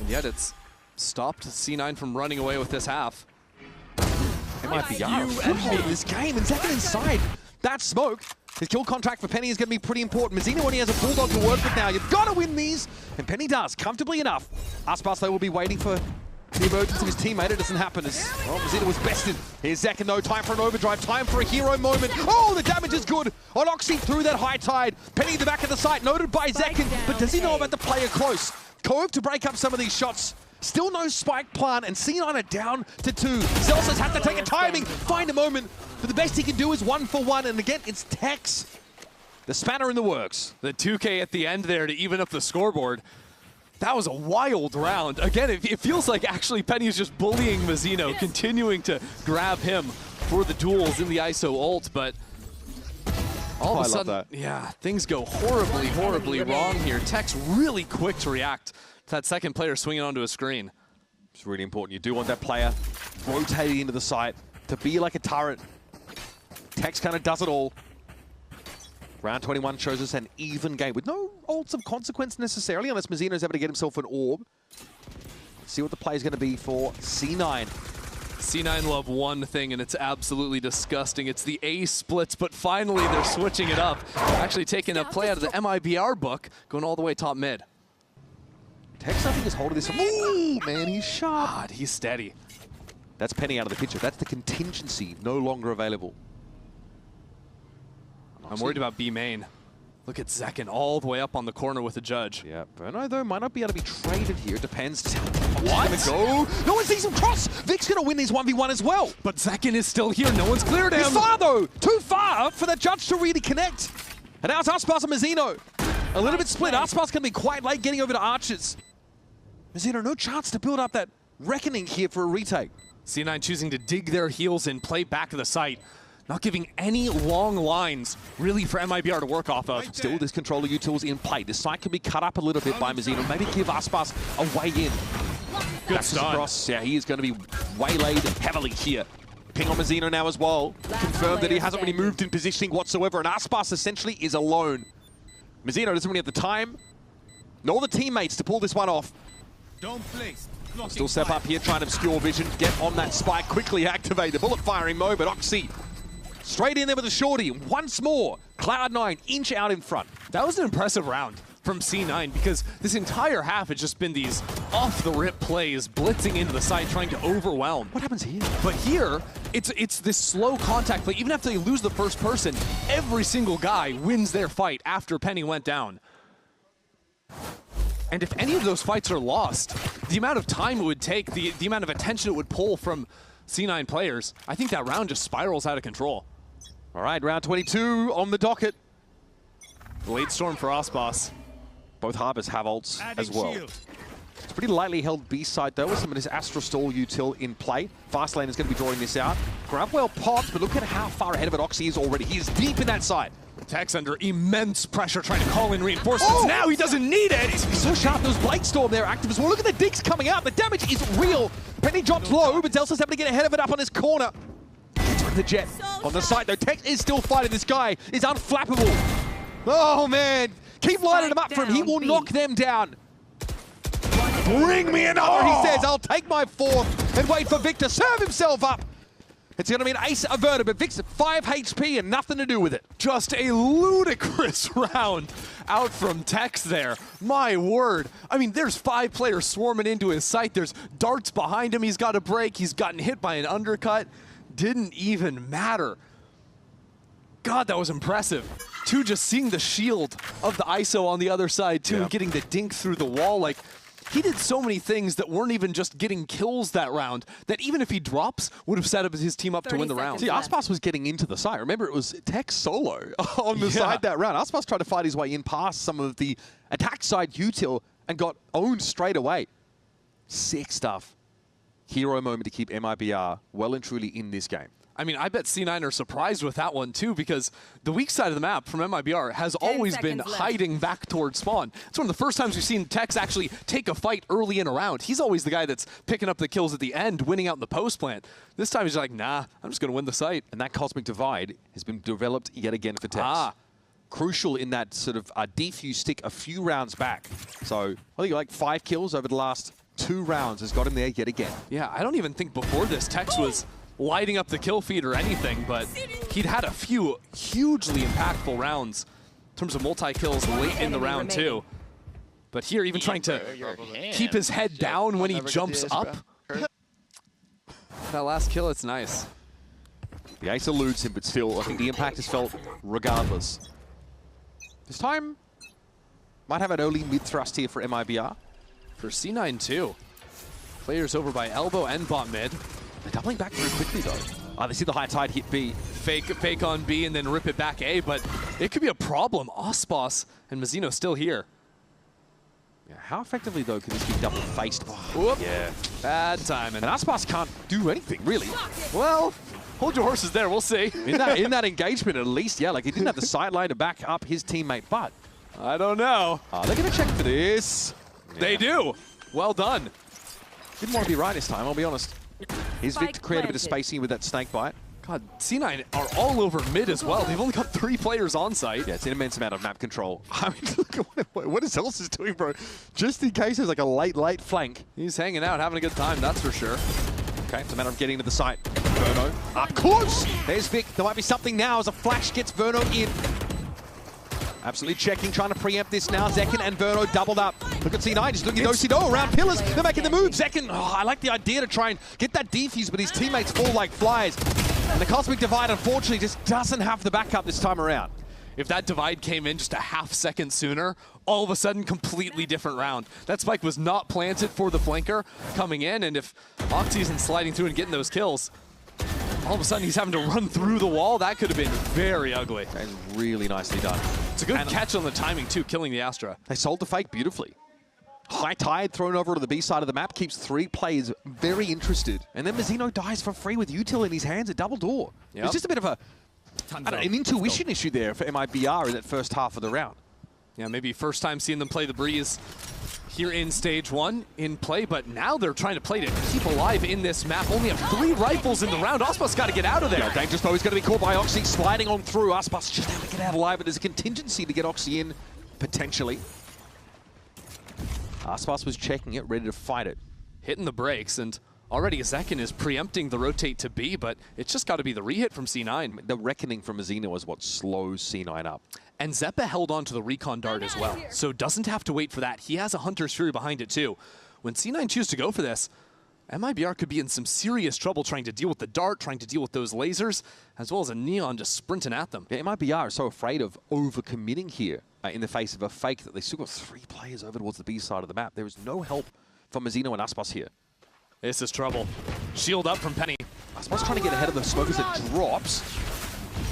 And yet it's stopped C9 from running away with this half. MIBR foothold this game, and second inside that smoke. His kill contract for Penny is going to be pretty important. Mazzino only has a Bulldog to work with now. You've got to win these, and Penny does, comfortably enough. Aspas, though, will be waiting for the emergence of his teammate. It doesn't happen as, well, Mazzino was bested. Here's Zekin, though, time for an overdrive, time for a hero moment. Oh, the damage is good on Oxy through that high tide. Penny in the back of the site, noted by Zekin, but does he know about the player close? Cove to break up some of these shots. Still no spike plant, and C9 are down to 2. Celsius has to take a timing, find a moment, but the best he can do is 1-for-1, and again, it's Tex. The spanner in the works. The 2K at the end there to even up the scoreboard. That was a wild round. Again, it feels like actually Penny's just bullying Mazzino, continuing to grab him for the duels in the ISO ult, but all of a sudden, yeah, things go horribly wrong here. Tex really quick to react to that second player swinging onto a screen. It's really important. You do want that player rotating into the site to be like a turret. Tex kind of does it all. Round 21 shows us an even game with no ults of consequence necessarily, unless Mazzino's able to get himself an orb. Let's see what the play is going to be for C9. C9 love one thing, and it's absolutely disgusting. It's the A splits, but finally they're switching it up. Actually taking a play out of the MIBR book, going all the way top mid. Tex, I think, is holding this. Ooh, man, he's sharp. God, he's steady. That's Penny out of the picture. That's the contingency no longer available. I'm worried about B main. Look at Zekin all the way up on the corner with the judge. Yeah, Verno, though, might not be able to be traded here. It depends. What? Go. No one sees him cross. Vic's going to win these 1v1 as well. But Zekin is still here. No one's cleared him. He's far, though. Too far for the judge to really connect. And now it's Aspas and Mazzino. A little bit split. Aspas going to be quite late getting over to Archers. Mazzino, no chance to build up that reckoning here for a retake. C9 choosing to dig their heels in, play back to the site. Not giving any long lines, really, for MIBR to work off of. Still, this controller utils in play. This site can be cut up a little bit by Mazzino. Maybe give Aspas a way in. Good stun. Cross. Yeah, he is going to be waylaid heavily here. Ping on Mazzino now as well. Confirmed that he hasn't really moved in positioning whatsoever, and Aspas essentially is alone. Mazzino doesn't really have the time, nor the teammates to pull this one off. Don't place. Still step up here, trying to obscure vision, get on that spike, quickly activate the bullet firing mode, but Oxy straight in there with a shorty. Once more, Cloud9 inch out in front. That was an impressive round from C9 because this entire half has just been these off-the-rip plays, blitzing into the site, trying to overwhelm. What happens here? But here, it's this slow contact play. Even after they lose the first person, every single guy wins their fight after Penny went down. And if any of those fights are lost, the amount of time it would take, the amount of attention it would pull from C9 players, I think that round just spirals out of control. All right, round 22 on the docket. Late storm for Aspas. Both Harbors have ults as well. It's pretty lightly held B side though, with some of this Astro Stall util in play. Fastlane is going to be drawing this out. Grabwell popped, but look at how far ahead of it Oxy is already. He is deep in that side. Tex under immense pressure trying to call in reinforcements. Now he doesn't need it! He's so sharp. Those Blade Storm there active as well. Look at the digs coming out. The damage is real. Penny drops low, but Zelsa's able to get ahead of it up on his corner. The jet on the side though. Tex is still fighting. This guy is unflappable. Oh man, keep lining him up for him. He will knock them down. Bring me another, he says. I'll take my fourth and wait for Vic to serve himself up. It's going to be an ace averted, but Vic's at 5 HP and nothing to do with it. Just a ludicrous round out from Tex there. My word. I mean, there's 5 players swarming into his sight. There's darts behind him. He's got a break. He's gotten hit by an undercut. Didn't even matter. God, that was impressive. Two, just seeing the shield of the ISO on the other side, too, and getting the dink through the wall. Like, he did so many things that weren't even just getting kills that round, that even if he drops, would have set up his team up to win the round. See, Aspas was getting into the side. Remember, it was Tex solo on the side that round. Aspas tried to fight his way in past some of the attack side util and got owned straight away. Sick stuff. Hero moment to keep MIBR well and truly in this game. I mean, I bet C9 are surprised with that one, too, because the weak side of the map from MIBR has always been hiding back towards spawn. It's one of the first times we've seen Tex actually take a fight early in a round. He's always the guy that's picking up the kills at the end, winning out in the post plant. This time he's like, nah, I'm just going to win the site. And that Cosmic Divide has been developed yet again for Tex. Crucial in that sort of defuse stick a few rounds back. So I think like 5 kills over the last 2 rounds has got him there yet again. Yeah, I don't even think before this Tex was lighting up the kill feed or anything, but he'd had a few hugely impactful rounds in terms of multi-kills late in the round too. But here, even trying to keep his head down when he jumps up. That last kill, it's nice. The ace eludes him, but still, I think the impact is felt regardless. This time, might have an early mid-thrust here for MIBR. For C9 too. Players over by elbow and bot mid. They're doubling back very quickly though. They see the high tide hit B. Fake on B and then rip it back A, but it could be a problem. Aspas and Mazzino still here. Yeah, how effectively though could this be double faced? Whoop. Yeah. Bad timing. And Aspas can't do anything really. Well, hold your horses there, we'll see. In that engagement at least, yeah, like he didn't have the sideline to back up his teammate, but I don't know. They're gonna check for this. Yeah. They do. Well done. Didn't want to be right this time, I'll be honest. Here's Vic to create a bit of spacing with that snake bite. God, C9 are all over mid as well. They've only got 3 players on site. Yeah, it's an immense amount of map control. I mean, look at what else is doing, bro. Just in case there's like a late flank. He's hanging out, having a good time, that's for sure. Okay, it's a matter of getting to the site. Verno up close. There's Vic. There might be something now as a flash gets Verno in. Absolutely checking, trying to preempt this now. Zekin and Verno doubled up. Look at C9, just looking no around pillars. They're making the move. Zekin, I like the idea to try and get that defuse, but his teammates fall like flies. And the Cosmic Divide, unfortunately, just doesn't have the backup this time around. If that divide came in just a half second sooner, all of a sudden, completely different round. That spike was not planted for the flanker coming in, and if Oxy isn't sliding through and getting those kills, all of a sudden he's having to run through the wall. That could have been very ugly. That is really nicely done. It's a good catch on the timing, too, killing the Astra. They sold the fake beautifully. High Tide thrown over to the B side of the map keeps 3 players very interested. And then Mazzino dies for free with util in his hands at double door. Yep. It's just a bit of a an intuition issue there for MIBR in that first half of the round. Yeah, maybe first time seeing them play the Breeze here in stage 1 in play, but now they're trying to play to keep alive in this map. Only have 3 rifles in the round. Aspas got to get out of there. Yeah, dangerous though. He's going to be caught by Oxy sliding on through. Aspas just have to get out alive, but there's a contingency to get Oxy in, potentially. Aspas was checking it, ready to fight it. Hitting the brakes, and already Zekin is preempting the rotate to B, but it's just got to be the rehit from C9. The reckoning from Mazzino is what slows C9 up. And Zeppa held on to the recon dart as well, so doesn't have to wait for that. He has a Hunter's Fury behind it too. When C9 choose to go for this, MIBR could be in some serious trouble trying to deal with the dart, trying to deal with those lasers, as well as a Neon just sprinting at them. Yeah, MIBR are so afraid of over-committing here in the face of a fake that they still got 3 players over towards the B side of the map. There is no help from Mazzino and Aspas here. This is trouble. Shield up from Penny. Aspas trying to get ahead of the smoke as it drops.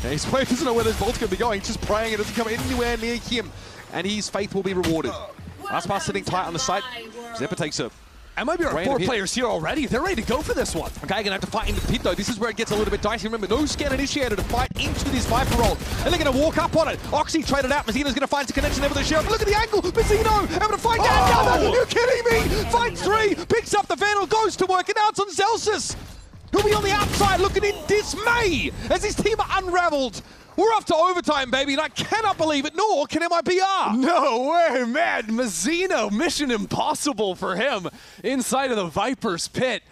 And his wave doesn't know where those bolts going to be going. He's just praying it doesn't come anywhere near him. And his faith will be rewarded. Aspas sitting tight on the site. Zeppa takes a... MIBR are 4 players here already. They're ready to go for this one. Okay, gonna have to fight in the pit though. This is where it gets a little bit dicey. Remember, no scan initiator to fight into this Viper roll. And they're gonna walk up on it. Oxy traded out. Mazzino's gonna find a connection there with the Sheriff. Look at the angle. Mazzino able to find down. You're kidding me. Fight 3. Picks up the Vandal. Goes to work. And now it's on Celsius. He'll be on the outside looking in dismay as his team are unraveled. We're off to overtime, baby, and I cannot believe it, nor can MIBR. No way, man. Mazzino, mission impossible for him inside of the Viper's pit.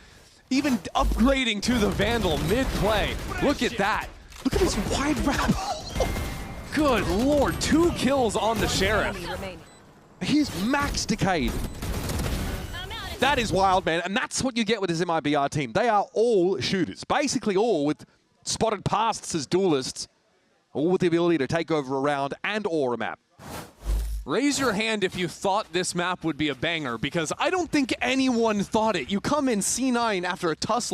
Even upgrading to the Vandal mid-play. Look at that. Look at this wide wrap. Good Lord, 2 kills on the Sheriff. He's max decayed. That is wild, man, and that's what you get with this MIBR team. They are all shooters, basically all with spotted pasts as duelists. All with the ability to take over a round and or a map. Raise your hand if you thought this map would be a banger, because I don't think anyone thought it. You come in C9 after a tough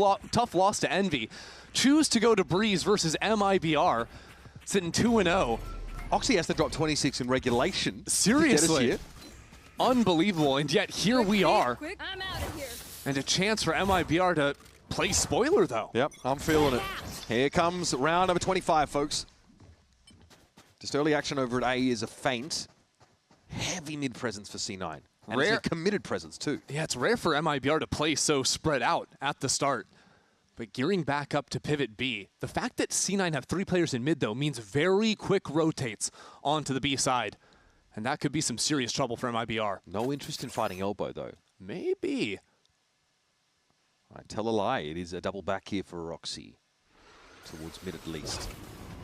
loss to Envy, choose to go to Breeze versus MIBR, sitting 2-0. Oxy has to drop 26 in regulation. Seriously. Unbelievable, and yet here we are. I'm out of here. And a chance for MIBR to play spoiler, though. Yep, I'm feeling it. Here comes round number 25, folks. Just early action over at A is a feint. Heavy mid presence for C9. And rare. It's a committed presence too. Yeah, it's rare for MIBR to play so spread out at the start. But gearing back up to pivot B, the fact that C9 have 3 players in mid though means very quick rotates onto the B side. And that could be some serious trouble for MIBR. No interest in fighting elbow though. Maybe. All right, tell a lie. It is a double back here for Roxy. Towards mid at least.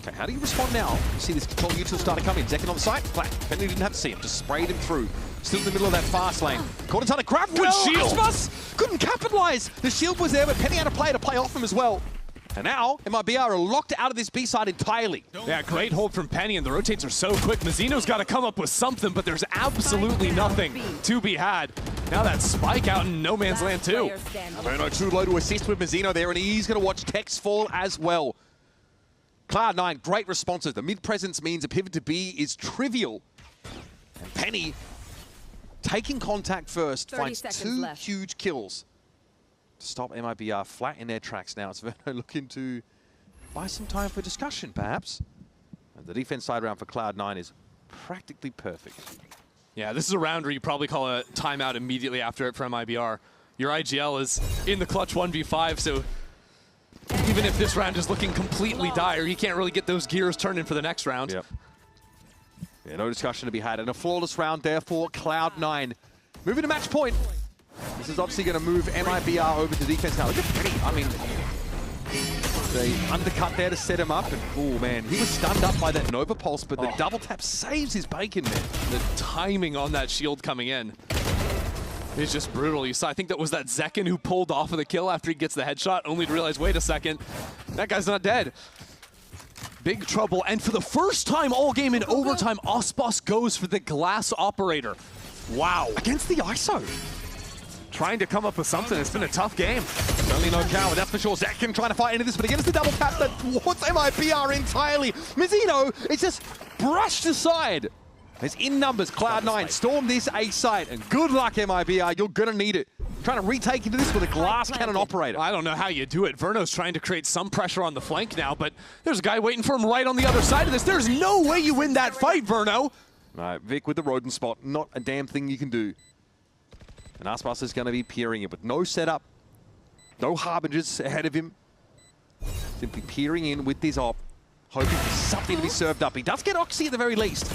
Okay, how do you respond now? You see this control util start to come in. Zekin on the site, flat. Penny didn't have to see him, just sprayed him through. Still in the middle of that fast lane. Caught inside a grab. Good shield. Aspas couldn't capitalize. The shield was there, but Penny had a play to play off him as well. And now, MIBR are locked out of this B side entirely. Yeah, great hold from Penny, and the rotates are so quick. Mazzino's got to come up with something, but there's absolutely nothing to be had. Now that spike out in no man's land too. Verno too low to assist with Mazzino there, and he's going to watch Tex fall as well. Cloud9, great responses. The mid-presence means a pivot to B is trivial. And Penny, taking contact first, finds 2 huge kills to stop MIBR flat in their tracks now. It's Verno looking to buy some time for discussion, perhaps. And the defense side round for Cloud9 is practically perfect. Yeah, this is a round where you probably call a timeout immediately after it for MIBR. Your IGL is in the clutch 1v5, so even if this round is looking completely dire, he can't really get those gears turning for the next round. Yep. Yeah, no discussion to be had. And a flawless round there for Cloud9. Moving to match point. This is obviously going to move MIBR over to defense now. Look at Penny. I mean, They undercut there to set him up, and oh man, he was stunned up by that Nova Pulse, but the double tap saves his bacon, man. The timing on that shield coming in is just brutal. You saw, I think that was that Zekin who pulled off of the kill after he gets the headshot, only to realize, wait a second, that guy's not dead. Big trouble, and for the first time all game in overtime, Osbos goes for the glass operator. Wow. Against the ISO. Trying to come up with something. It's been a tough game. Only no coward, that's for sure. Zekin trying to fight into this, but against the double tap that thwarts MIBR entirely. Mizzino is just brushed aside. As in numbers, Cloud9 storm this A site, and good luck MIBR, you're gonna need it. Trying to retake into this with a glass cannon operator. I don't know how you do it. Verno's trying to create some pressure on the flank now, but there's a guy waiting for him right on the other side of this. There's no way you win that fight, Verno. All right, Vic with the rodent spot, not a damn thing you can do. And Aspas is going to be peering it with no setup, no harbingers ahead of him. Simply peering in with this op, hoping for something to be served up. He does get Oxy at the very least.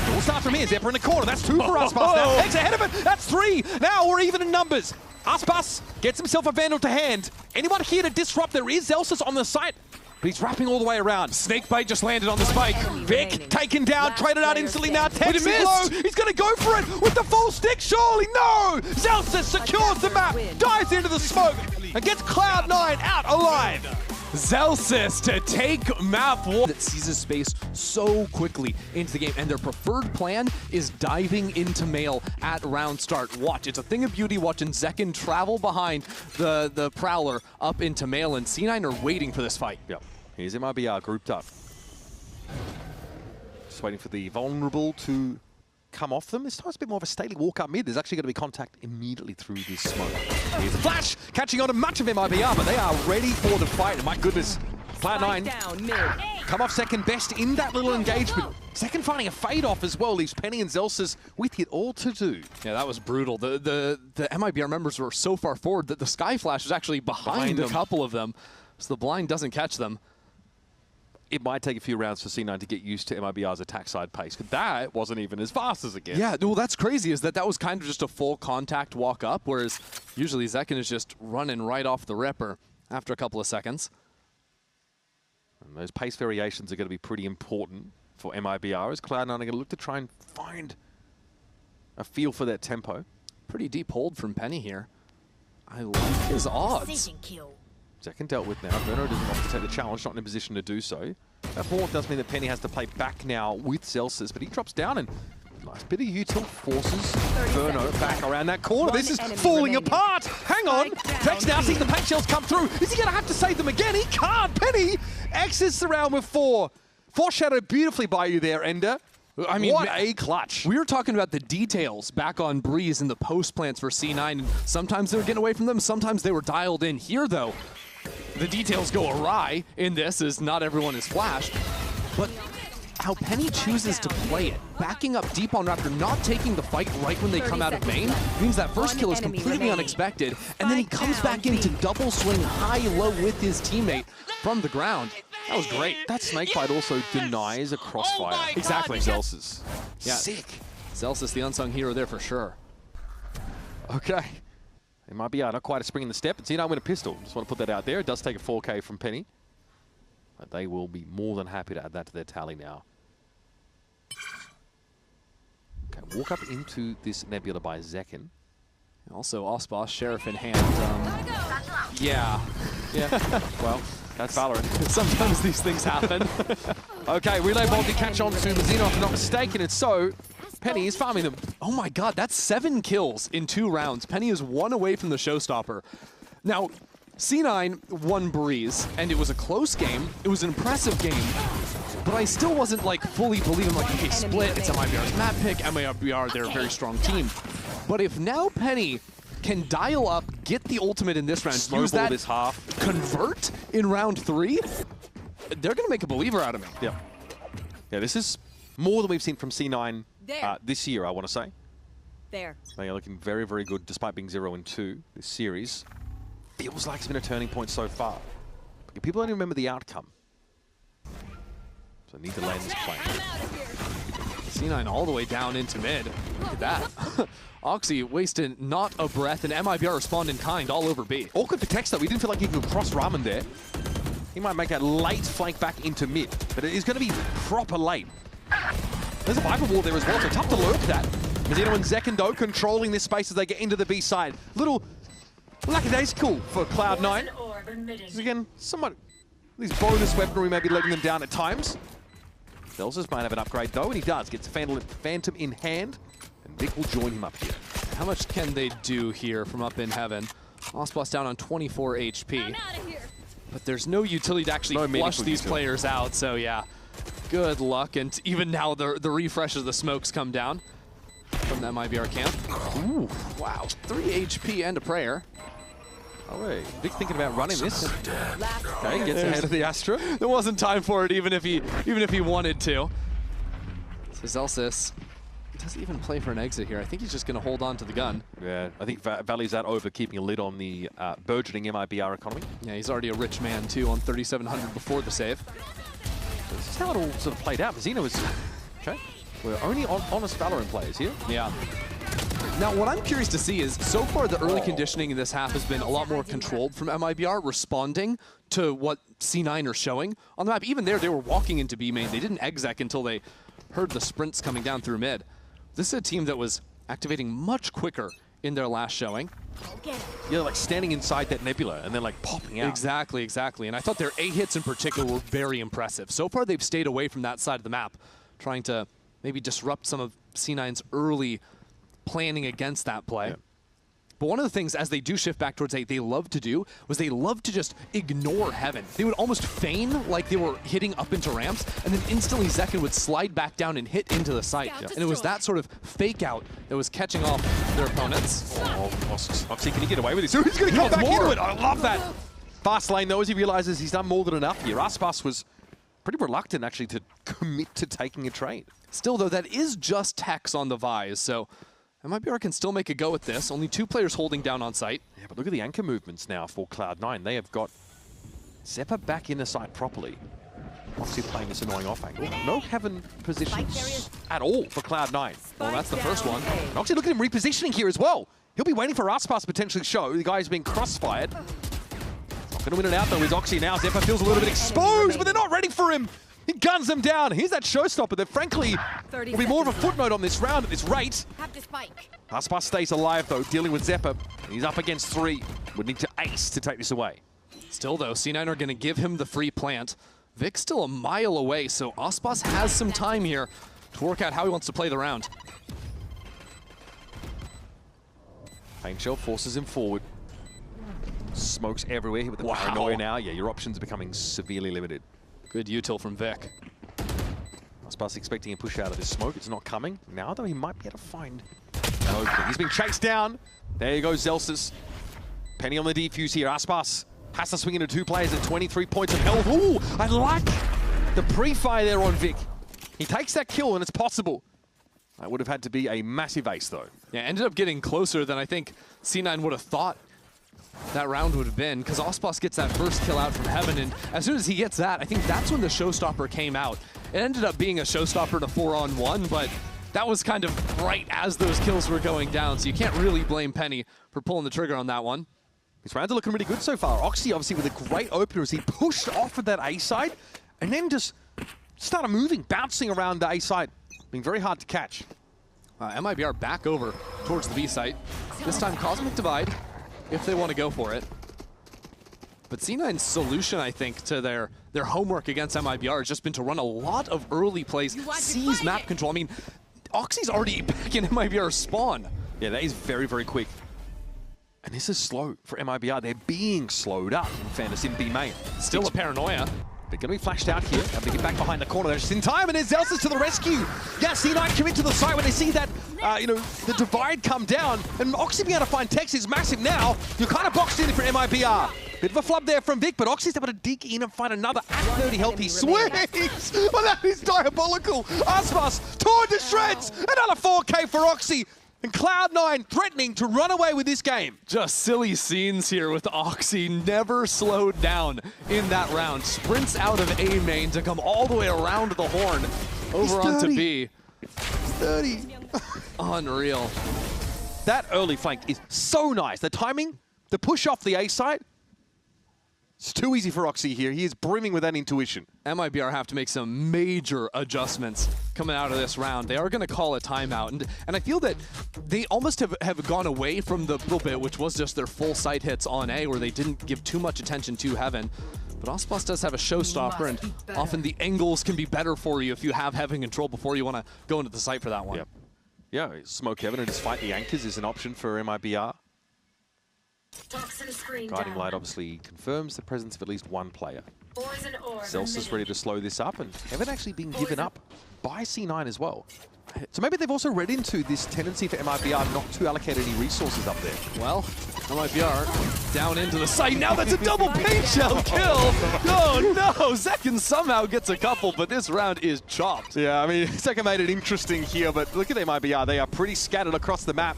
We'll start from here. Zephyr in the corner. That's 2 for Aspas now. Takes ahead of it. That's 3. Now we're even in numbers. Aspas gets himself a Vandal to hand. Anyone here to disrupt? There is Zelsis on the site, but he's wrapping all the way around. Snakebite just landed on the spike. Vic taken down, traded out instantly now. Tex But he is low. missed. He's going to go for it with the full stick, surely. No! Zelsis secures the map, dives into the smoke, and gets Cloud9 out alive. Zelsis to take map 1. That seizes space so quickly into the game, and their preferred plan is diving into Mail at round start. Watch, it's a thing of beauty watching Zekin travel behind the Prowler up into Mail, and C9 are waiting for this fight. Yep, here's MIBR grouped up. Just waiting for the vulnerable to come off them. This time it's a bit more of a stately walk up mid. There's actually going to be contact immediately through this smoke. Here's a flash, catching on to much of MIBR, but they are ready for the fight. And my goodness, Cloud9 come off second best in that little engagement. Second finding a fade off as well, leaves Penny and Zelsis with it all to do. Yeah, that was brutal. The MIBR members were so far forward that the Sky Flash was actually behind a couple of them, so the blind doesn't catch them. It might take a few rounds for C9 to get used to MIBR's attack side pace, but that wasn't even as fast as it gets. Yeah, well, that's crazy, is that was kind of just a full contact walk up, whereas usually Zekin is just running right off the ripper after a couple of seconds. And those pace variations are going to be pretty important for MIBR, as Cloud9 are going to look to try and find a feel for that tempo. Pretty deep hold from Penny here. I like his odds. Zekin dealt with now. Verno doesn't want to take the challenge, not in a position to do so. That hold does mean that Penny has to play back now with Zelsis, but he drops down and nice bit of util forces Verno back around that corner. This is falling apart. Hang on. Vex now sees the paint shells come through. Is he going to have to save them again? He can't. Penny exits the round with 4. Foreshadowed beautifully by you there, Ender. I mean, what a clutch. We were talking about the details back on Breeze in the post plants for C9, and sometimes they were getting away from them, sometimes they were dialed in. Here, though, the details go awry in this, as not everyone is flashed. But how Penny chooses to play it, backing up deep on Raptor, not taking the fight right when they come out of main, means that first kill is completely unexpected, and then he comes back into double swing high-low with his teammate from the ground. That was great. That snakebite also denies a crossfire. Oh exactly. Zelsis. Yeah. Sick. Zelsis, the unsung hero there for sure. Okay. It might be not quite a spring in the step. It's C9 win a pistol. Just want to put that out there. It does take a 4K from Penny. But they will be more than happy to add that to their tally now. Okay, walk up into this Nebula by Zekin. Also, Osbos, Sheriff in hand. Yeah. Well, that's Valorant. Sometimes these things happen. Okay, Relay Bolt to catch on to Mizzino, if I'm not mistaken, and so Penny is farming them. Oh my god, that's 7 kills in 2 rounds. Penny is 1 away from the showstopper. Now, C9 won Breeze, and it was a close game. It was an impressive game, but I still wasn't like fully believing, like, okay, split, it's MIBR's map pick, MIBR, they're a very strong team. But if now Penny can dial up, get the ultimate in this round, use that, this half, convert in round 3, they're going to make a believer out of me. Yeah. Yeah, this is more than we've seen from C9 this year, I want to say. They are looking very, very good, despite being 0-2 this series. Feels like it's been a turning point so far. But people only remember the outcome. So I need to land this plane. C9 all the way down into mid. Look at that. Oxy wasted not a breath, and MIBR respond in kind all over B. Awkward for Tex, though. We didn't feel like he could cross Ramen there. He might make a late flank back into mid, but it is going to be proper late. There's a Viper wall there as well, so tough to lurk that. Mizzino and Zekendo controlling this space as they get into the B side. Little lackadaisical for Cloud9. This again, somewhat, these bonus weaponry may be letting them down at times. Zelsis might have an upgrade though, and he does. Gets a Phantom in hand, and Vic will join him up here. How much can they do here from up in heaven? Ospas down on 24 HP. But there's no utility to actually flush these players out, so yeah. Good luck, and even now the refreshes, the smokes come down from that MIBR camp. Ooh, wow, 3 HP and a prayer. Oh wait, Vic thinking about running this. Okay, gets ahead of the Astra. There wasn't time for it, even if he wanted to. So Zelsis doesn't even play for an exit here. I think he's just going to hold on to the gun. Yeah, I think Valley's out over keeping a lid on the burgeoning MIBR economy. Yeah, he's already a rich man too on 3,700 before the save. This is how it all sort of played out. Mizzino was okay. We're only honest Valorant players here. Yeah. Now, what I'm curious to see is, so far the early conditioning in this half has been a lot more controlled from MIBR, responding to what C9 are showing on the map. Even there, they were walking into B main. They didn't exec until they heard the sprints coming down through mid. This is a team that was activating much quicker in their last showing. Yeah, like standing inside that nebula and then like popping out. Exactly, exactly. And I thought their A hits in particular were very impressive. So far, they've stayed away from that side of the map, trying to maybe disrupt some of C9's early planning against that play. Yeah. But one of the things, as they do shift back towards A, they love to do was they love to just ignore heaven. They would almost feign like they were hitting up into ramps, and then instantly Zekken would slide back down and hit into the site. Yeah. And it was that sort of fake out that was catching off their opponents. Oh, Oxy, can he get away with this? He's going to come back into it. I love that. Fast lane, though, as he realizes he's done more than enough here. Aspas was pretty reluctant, actually, to commit to taking a trade. Still, though, that is just Hex on the Vise, so MIBR can still make a go at this. Only 2 players holding down on site. Yeah, but look at the anchor movements now for Cloud9. They have got Zeppa back in the site properly. Obviously playing this annoying off angle. No heaven positions at all for Cloud9. Well, that's the first one. And actually, look at him repositioning here as well. He'll be waiting for Aspas to potentially show. The guy's being crossfired. Not going to win it out, though, is Oxy now. Zeppa feels a little bit exposed, but they're not ready for him. He guns them down. Here's that showstopper that, frankly, will be more of a footnote on this round at this rate. Aspas stays alive, though, dealing with Zeppa. He's up against 3. Would need to ace to take this away. Still, though, C9 are going to give him the free plant. Vic's still a mile away, so Aspas has some time here to work out how he wants to play the round. Pain Shell forces him forward. Smokes everywhere here with the paranoia now. Yeah, your options are becoming severely limited. Good util from Vic. Aspas expecting a push out of this smoke. It's not coming. Now, though, he might be able to find an opening. He's being chased down. There you go, Zelsis. Penny on the defuse here. Aspas has to swing into 2 players at 23 points of health. Ooh, I like the pre-fire there on Vic. He takes that kill, and it's possible. That would have had to be a massive ace, though. Yeah, ended up getting closer than I think C9 would have thought that round would have been, because Aspas gets that first kill out from heaven, and as soon as he gets that, I think that's when the showstopper came out. It ended up being a showstopper in a 4-on-1, but that was kind of right as those kills were going down, so you can't really blame Penny for pulling the trigger on that one. These rounds are looking really good so far. Oxy, obviously, with a great opener as he pushed off of that A side, and then just started moving, bouncing around the A side, being very hard to catch. MIBR back over towards the B site. This time, Cosmic Divide, if they want to go for it. But C9's solution, I think, to their homework against MIBR has just been to run a lot of early plays, seize map control. I mean, Oxy's already back in MIBR's spawn. Yeah, that is very, very quick. And this is slow for MIBR. They're being slowed up in fairness in B main. Still a paranoia. They're going to be flashed out here. Have to get back behind the corner. They're just in time, and there's Zelsis to the rescue. Yeah, C9 commit to the site when they see that, the divide come down. And Oxy being able to find Tex is massive now. You're kind of boxed in for MIBR. Bit of a flub there from Vic, but Oxy's able to dig in and find another at 30 health. He swings! Well, that is diabolical. Aspas torn to shreds. Another 4K for Oxy. And Cloud9 threatening to run away with this game. Just silly scenes here with Oxy. Never slowed down in that round. Sprints out of A main to come all the way around the horn over onto B. He's 30. Unreal. That early flank is so nice. The timing, the push off the A side. It's too easy for Oxy here. He is brimming with that intuition. MIBR have to make some major adjustments coming out of this round. They are going to call a timeout. And I feel that they almost have gone away from the little bit, which was just their full sight hits on A, where they didn't give too much attention to Heaven. But Ospas does have a showstopper, and often the angles can be better for you if you have Heaven control before you want to go into the site for that one. Yep. Yeah, smoke Heaven and just fight the anchors is an option for MIBR. Guiding Light obviously confirms the presence of at least one player. Celsius ready to slow this up, and Heaven actually being given up by C9 as well. So maybe they've also read into this tendency for MIBR not to allocate any resources up there. Well, MIBR down into the site. Now that's a double paint shell kill. Oh no, Zekin somehow gets a couple, but this round is chopped. Yeah, I mean, Zekin made it interesting here, but look at MIBR. They are pretty scattered across the map.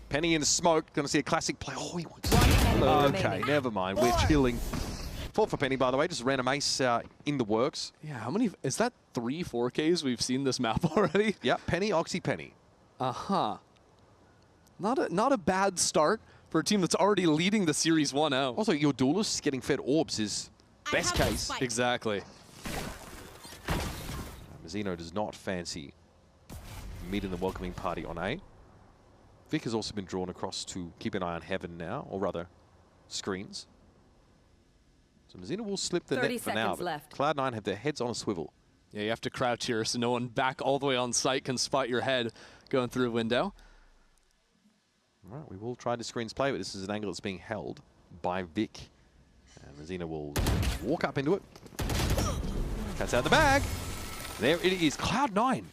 Penny in the smoke, gonna see a classic play. Oh, he wants okay, never mind. We're chilling. Fault for Penny, by the way. Just random ace in the works. Yeah, how many? Is that 3 4Ks we've seen this map already? Yeah, Penny, Oxy, Penny. Uh-huh. Not a bad start for a team that's already leading the series 1-0. Also, your duelist getting fed orbs is best case. Exactly. Mazzino does not fancy mid in the welcoming party on A. Vic has also been drawn across to keep an eye on Heaven now, or rather, screens. So Mazzino will slip the net for now, but Cloud9 have their heads on a swivel. Yeah, you have to crouch here so no one back all the way on site can spot your head going through a window. All right, we will try to screens play, but this is an angle that's being held by Vic. And Mazzino will walk up into it. Cat's out the bag. There it is, Cloud9.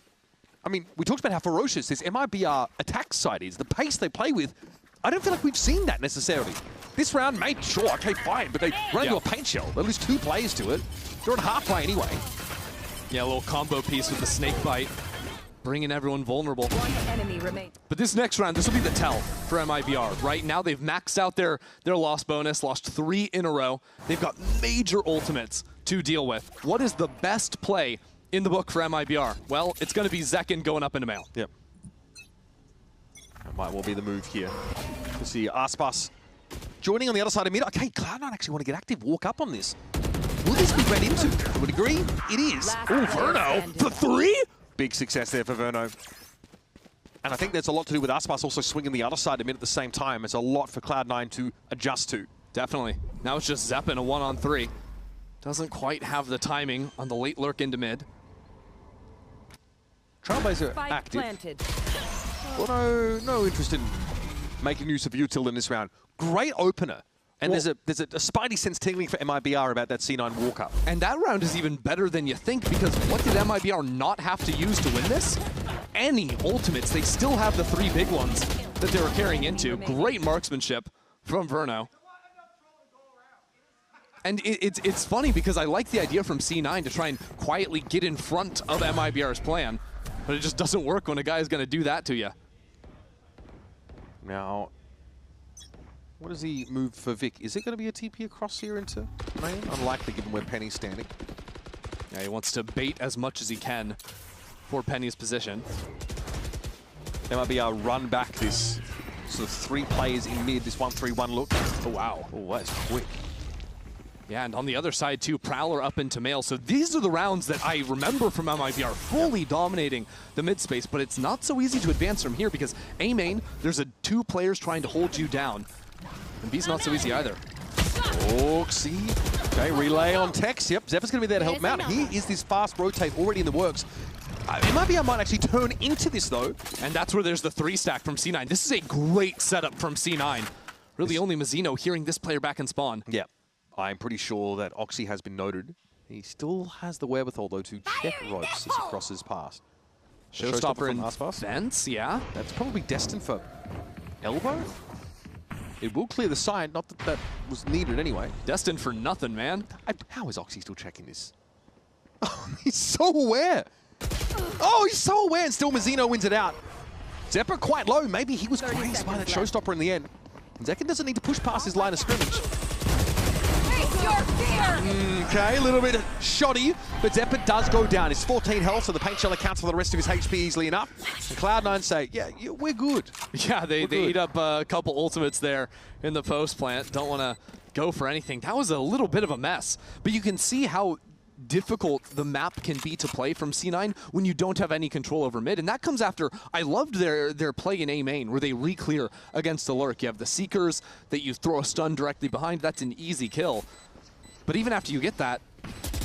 I mean, we talked about how ferocious this MIBR attack side is, the pace they play with. I don't feel like we've seen that necessarily. This round, maybe, sure, okay, fine, but they run into a paint shell. They lose 2 players to it. They're on half play anyway. Yeah, a little combo piece with the snake bite, bringing everyone vulnerable. One enemy remains. But this next round, this will be the tell for MIBR. Right now, they've maxed out their loss bonus, lost 3 in a row. They've got major ultimates to deal with. What is the best play in the book for MIBR? Well, it's going to be Zekin going up into Mail. Yep. That might well be the move here. We'll see Aspas joining on the other side of mid. Okay, Cloud9 actually want to get active, walk up on this. Will this be read into? To a degree, it is. Oh, Verno for 3? Big success there for Verno. And I think there's a lot to do with Aspas also swinging the other side of mid at the same time. It's a lot for Cloud9 to adjust to. Definitely. Now it's just Zepp in a 1-on-3. Doesn't quite have the timing on the late lurk into mid. Trailblazer active. Well, no interest in making use of util in this round. Great opener. And well, there's a spidey sense tingling for MIBR about that C9 walk-up. And that round is even better than you think, because what did MIBR not have to use to win this? Any ultimates. They still have the 3 big ones that they were carrying into. Great marksmanship from Verno. And it's funny because I like the idea from C9 to try and quietly get in front of MIBR's plan, but it just doesn't work when a guy is going to do that to you. Now, what is the move for Vic? Is it going to be a TP across here into main? Unlikely given where Penny's standing. Yeah, he wants to bait as much as he can for Penny's position. MIBR run back this sort of 3 players in mid, this 1-3-1 look. Oh, wow. Oh, that's quick. Yeah, and on the other side too, Prowler up into Mail. So these are the rounds that I remember from MIBR, fully dominating the mid space, but it's not so easy to advance from here because A main, there's 2 players trying to hold you down. And B's not so easy either. Oxy. Okay, relay on Tex. Yep, Zephyr's going to be there to help him out. Here is this fast rotate already in the works. MIBR might actually turn into this though. And that's where there's the 3 stack from C9. This is a great setup from C9. Really only Mazzino hearing this player back in spawn. Yeah. I'm pretty sure that Oxy has been noted. He still has the wherewithal, though, to check ropes as he crosses past. Showstopper in fence, yeah. That's probably destined for elbow. It will clear the side, not that that was needed anyway. Destined for nothing, man. How is Oxy still checking this? Oh, he's so aware. Oh, he's so aware, and still Mazzino wins it out. Zepper quite low. Maybe he was crazed by that showstopper in the end. And Zekin doesn't need to push past his line of scrimmage. Okay, a little bit shoddy, but Zephyr does go down. It's 14 health, so the paint shell accounts for the rest of his HP easily enough. And Cloud9 say, yeah, we're good. Yeah, they eat up a couple ultimates there in the post plant. Don't want to go for anything. That was a little bit of a mess, but you can see how difficult the map can be to play from C9 when you don't have any control over mid, and that comes after. I loved their play in A main where they re-clear against the lurk. You have the Seekers that you throw a stun directly behind. That's an easy kill. But even after you get that,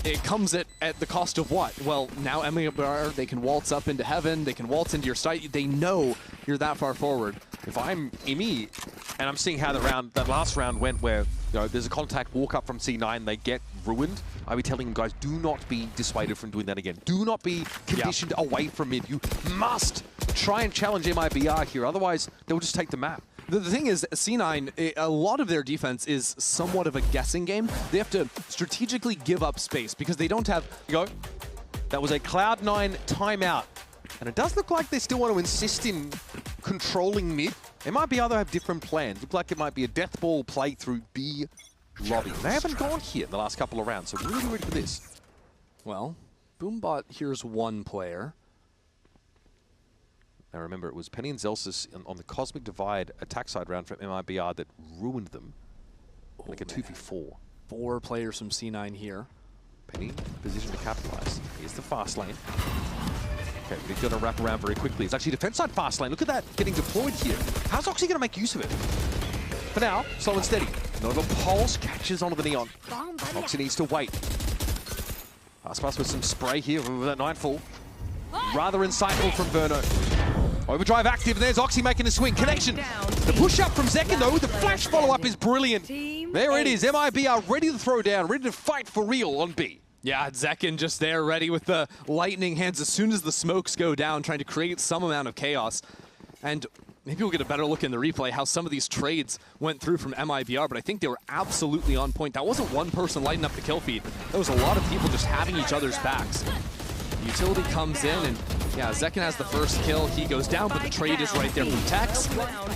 it comes at the cost of what? Well, now MIBR, they can waltz up into heaven, they can waltz into your site. They know you're that far forward. If I'm Imi and I'm seeing how that last round went, where there's a contact walk up from C9, they get ruined, I'd be telling them, guys, do not be dissuaded from doing that again. Do not be conditioned away from mid. You must try and challenge MIBR here, otherwise they'll just take the map. The thing is, C9, a lot of their defense is somewhat of a guessing game. They have to strategically give up space because they don't have... That was a Cloud9 timeout. And it does look like they still want to insist in controlling mid. It might be other have different plans. Look like it might be a death ball play through B lobby. They haven't gone here in the last couple of rounds, so really ready for this. Well, Boombot here's one player. Now remember, it was Penny and Zelsis on the Cosmic Divide attack side round from MIBR that ruined them. Like a 2v4. 4 players from C9 here. Penny positioned to capitalize. Here's the fast lane. Okay, but he's going to wrap around very quickly. It's actually defense side fast lane. Look at that getting deployed here. How's Oxy going to make use of it? For now, slow and steady. Not a pulse catches onto the Neon. Oxy needs to wait. Aspas with some spray here with that Nightfall. Rather insightful from Verno. Overdrive active, and there's Oxy making a swing. Connection. The push up from Zekin, though, with the flash follow-up is brilliant. There it is. MIBR ready to throw down, ready to fight for real on B. Yeah, Zekin just there, ready with the lightning hands as soon as the smokes go down, trying to create some amount of chaos. And maybe we'll get a better look in the replay how some of these trades went through from MIBR, but I think they were absolutely on point. That wasn't one person lighting up the kill feed. That was a lot of people just having each other's backs. Utility comes in, and yeah, Zekin has the first kill. He goes down, but the trade is right there from Tex.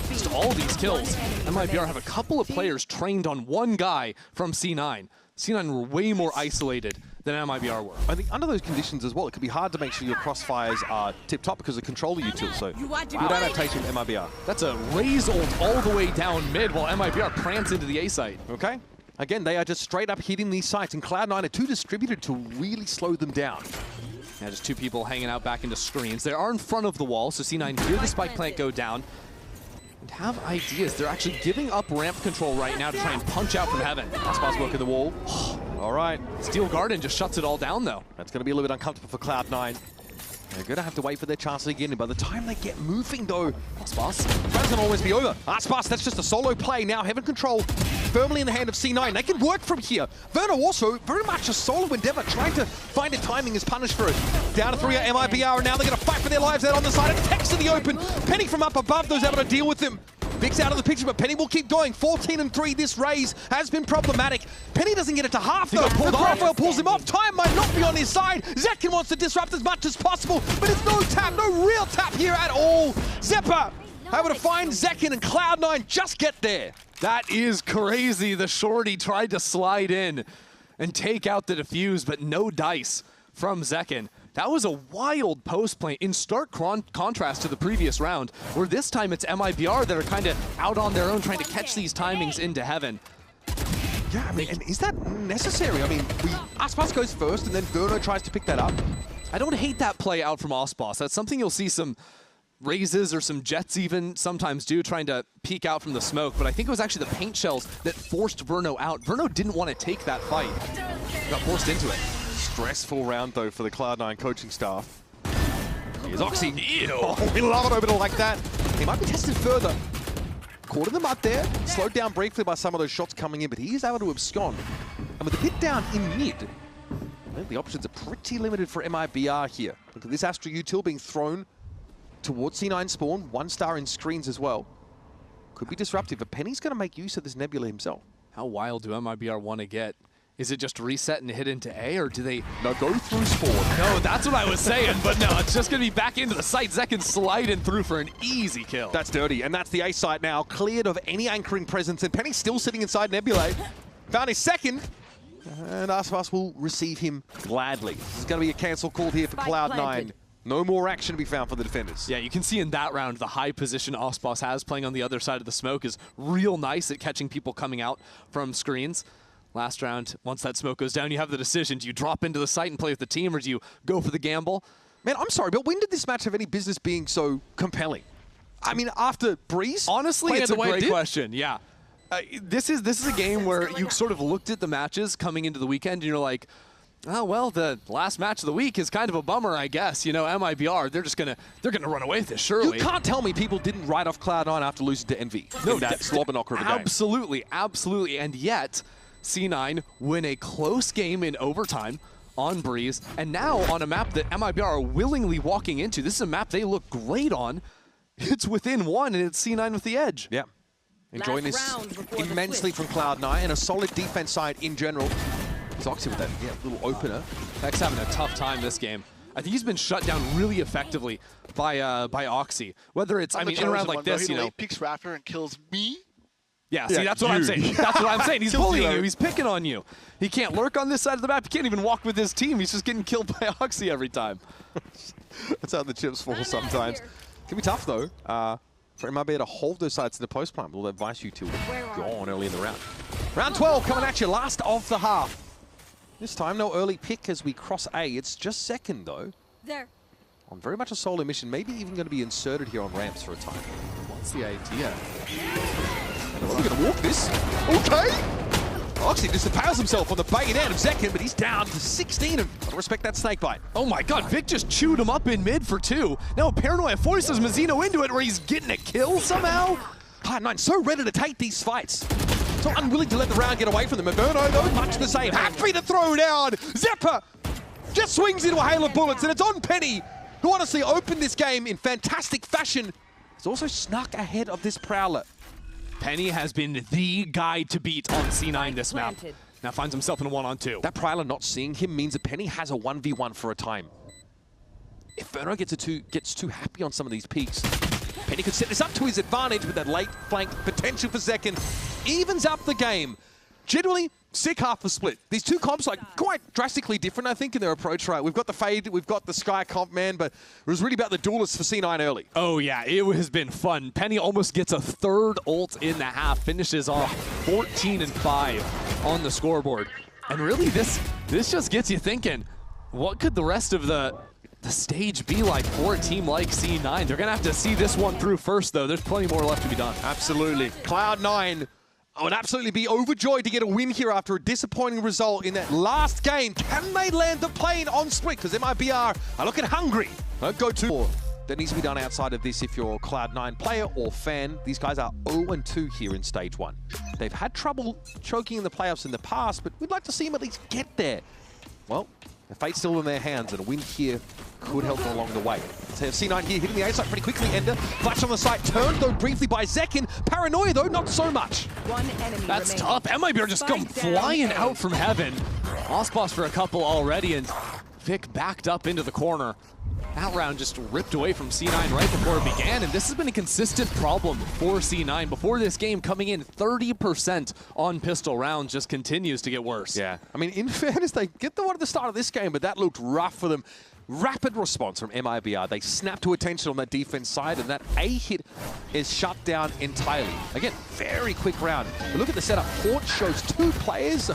Just all these kills. MIBR have a couple of players trained on one guy from C9. C9 were way more isolated than MIBR were. I think under those conditions as well, it could be hard to make sure your crossfires are tip-top because of controller util, so good adaptation from MIBR. That's a raise ult all the way down mid while MIBR prance into the A site. Okay. Again, they are just straight up hitting these sites, and Cloud9 are too distributed to really slow them down. Yeah, just 2 people hanging out back into screens. They are in front of the wall, so C9 hear the spike plant go down and have ideas. They're actually giving up ramp control right now to try and punch out from heaven. Aspas working the wall. All right. Steel Garden just shuts it all down, though. That's going to be a little bit uncomfortable for Cloud9. They're going to have to wait for their chance again, and by the time they get moving, though, Aspas, the round's going to always be over. Aspas, that's just a solo play now. Heaven control firmly in the hand of C9. They can work from here. Verno also very much a solo endeavor, trying to find a timing is punished for it. Down to 3 at MIBR, and now they're going to fight for their lives out on the side. And Tex in the open. Penny from up above, those able to deal with them. Vic's out of the picture, but Penny will keep going. 14-3, this raise has been problematic. Penny doesn't get it to half, though. The Raphael pulls him off. Time might not be on his side. Zekin wants to disrupt as much as possible, but it's no tap, no real tap here at all. Zephyr able to find Zekin, and Cloud9 just get there. That is crazy. The shorty tried to slide in and take out the defuse, but no dice from Zekin. That was a wild post play in stark contrast to the previous round, where this time it's MIBR that are kind of out on their own trying to catch these timings into heaven. Yeah, I mean, and is that necessary? I mean, Aspas goes first, and then Verno tries to pick that up. I don't hate that play out from Aspas. That's something you'll see some raises or some Jets even sometimes do, trying to peek out from the smoke, but I think it was actually the paint shells that forced Verno out. Verno didn't want to take that fight. Got forced into it. Stressful round, though, for the Cloud9 coaching staff. Here's Oxy. Ew. Oh, we love it over like that. He might be tested further. Caught in the mud there. Slowed down briefly by some of those shots coming in, but he is able to abscond. And with the pit down in mid, I think the options are pretty limited for MIBR here. Look at this Astra util being thrown towards C9 spawn. 1 star in screens as well. Could be disruptive, but Penny's going to make use of this Nebula himself. How wild do MIBR want to get? Is it just reset and hit into A, or do they... No, go through spawn. No, that's what I was saying, but no, it's just going to be back into the site. Zekin sliding through for an easy kill. That's dirty, and that's the A site now, cleared of any anchoring presence, and Penny's still sitting inside Nebula. Found his second. And Aspas will receive him gladly. This is going to be a cancel call here for Cloud9. No more action to be found for the defenders. Yeah, you can see in that round the high position Aspas has playing on the other side of the smoke is real nice at catching people coming out from screens. Last round, once that smoke goes down, you have the decision. Do you drop into the site and play with the team, or do you go for the gamble? Man, I'm sorry, but when did this match have any business being so compelling? I mean, after Breeze? Honestly, it's a great question, yeah. This is a game where you sort of looked at the matches coming into the weekend, and you're like, oh, well, the last match of the week is kind of a bummer, I guess. You know, MIBR, they're gonna run away with this, surely. You can't tell me people didn't write off Cloud9 after losing to Envy in that slobber knocker of a game. Absolutely, absolutely. And yet, C9 win a close game in overtime on Breeze, and now on a map that MIBR are willingly walking into. This is a map they look great on. It's within one, and it's C9 with the edge. Yeah. Enjoying this immensely from Cloud9, and a solid defense side in general. It's Oxy with that little opener. Tech's having a tough time this game. I think he's been shut down really effectively by Oxy. Whether it's, I mean, in a round like this, you know. He peeks Raptor and kills me. Yeah, see, that's what I'm saying. That's what I'm saying. He's bullying you. He's picking on you. He can't lurk on this side of the map. He can't even walk with his team. He's just getting killed by Oxy every time. That's how the chips fall sometimes. Can be tough, though, for MIBR to hold those sides in the post plant. We'll advise you to go on early in the round. Round 12 coming at you, last of the half. This time, no early pick as we cross A. It's just second, though. There. On very much a solo mission, maybe even going to be inserted here on ramps for a time. What's the idea? We're going to walk this. Okay. Oxy disavows himself on the bayonet of Zekin, but he's down to 16. And I respect that snake bite. Oh my god, Vic just chewed him up in mid for 2. Now Paranoia forces Mazzino into it where he's getting a kill somehow. Cloud9 so ready to take these fights. So unwilling to let the round get away from them. Inferno, though, much the same. Happy to throw down. Zeppa just swings into a hail of bullets, and it's on Penny, who honestly opened this game in fantastic fashion. He's also snuck ahead of this Prowler. Penny has been the guy to beat on C9 this map. Now finds himself in a 1-on-2. That Prowler not seeing him means that Penny has a 1v1 for a time. If Verno gets too happy on some of these peaks, Penny could set this up to his advantage with that late flank potential for Zekin. Evens up the game. Generally, sick half a split. These two comps are quite drastically different, I think, in their approach, right? We've got the Fade, we've got the Sky comp, man, but it was really about the duelists for C9 early. Oh, yeah, it has been fun. Penny almost gets a third ult in the half, finishes off 14-5 on the scoreboard. And really, this just gets you thinking, what could the rest of the stage be like for a team like C9? They're going to have to see this one through first, though. There's plenty more left to be done. Absolutely. Cloud9 would absolutely be overjoyed to get a win here after a disappointing result in that last game. Can they land the plane on split? Because MIBR are looking hungry. Don't go too far. That needs to be done outside of this if you're a Cloud9 player or fan. These guys are 0-2 here in Stage 1. They've had trouble choking in the playoffs in the past, but we'd like to see them at least get there. Well, the fate's still in their hands, and a win here could help them along the way. So C9 here hitting the A site pretty quickly. Ender, flash on the site, turned though briefly by Zekin. Paranoia though, not so much. One enemy That's remaining. tough. MIBR just come flying out from heaven. Ospas for a couple already, and Vic backed up into the corner. That round just ripped away from C9 right before it began, and this has been a consistent problem for C9. Before this game, coming in 30% on pistol rounds, just continues to get worse. Yeah, I mean, in fairness, they get the one at the start of this game, but that looked rough for them. Rapid response from MIBR. They snap to attention on that defense side, and that A hit is shut down entirely. Again, very quick round. But look at the setup. Haunt shows 2 players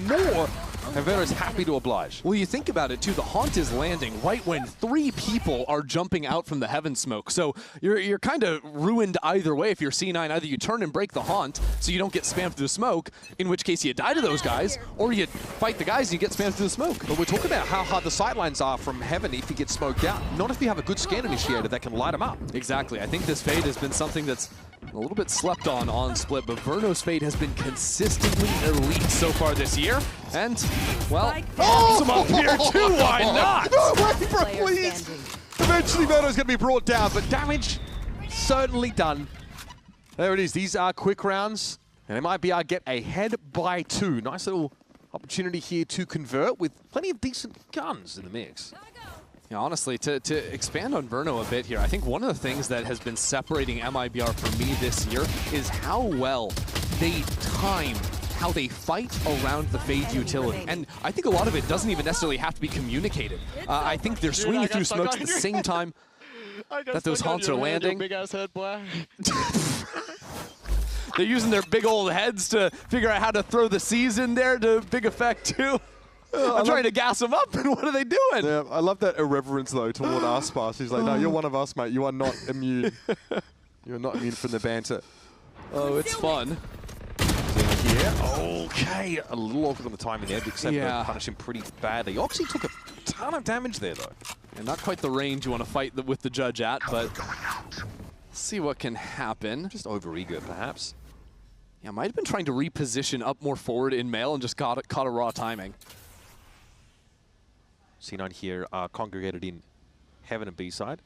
more. And Verno's happy to oblige. Well, you think about it, too. The Haunt is landing right when 3 people are jumping out from the Heaven Smoke. So you're kind of ruined either way if you're C9. Either you turn and break the Haunt so you don't get spammed through the smoke, in which case you die to those guys, or you fight the guys and you get spammed through the smoke. But we're talking about how hard the sightlines are from Heaven if you get smoked out. Not if you have a good scan initiator that can light them up. Exactly. I think this Fade has been something that's a little bit slept on split, but Verno's Fade has been consistently elite so far this year. And, well, some up here too, why not? No way, bro, please! Eventually Verno's going to be brought down, but damage certainly done. There it is. These are quick rounds, and MIBR get ahead by 2. Nice little opportunity here to convert with plenty of decent guns in the mix. Yeah, honestly, to expand on Verno a bit here, I think one of the things that has been separating MIBR from me this year is how well they time how they fight around the Fade utility. And I think a lot of it doesn't even necessarily have to be communicated. I think they're swinging through smokes at the same time that those haunts are landing. Big ass head, boy. They're using their big old heads to figure out how to throw the C's in there to big effect too. I'm trying to gas them up, and what are they doing? Yeah, I love that irreverence, though, toward Aspas. He's like, no, you're one of us, mate. You are not immune. You're not immune from the banter. Oh, it's fun. Yeah, okay. A little awkward on the timing there, except punish him pretty badly. Oxy took a ton of damage there, though. And not quite the range you want to fight with the judge at, but see what can happen. Just over-eager, perhaps. Yeah, might have been trying to reposition up more forward in male and just caught a raw timing. C9 here are congregated in Heaven and B-side.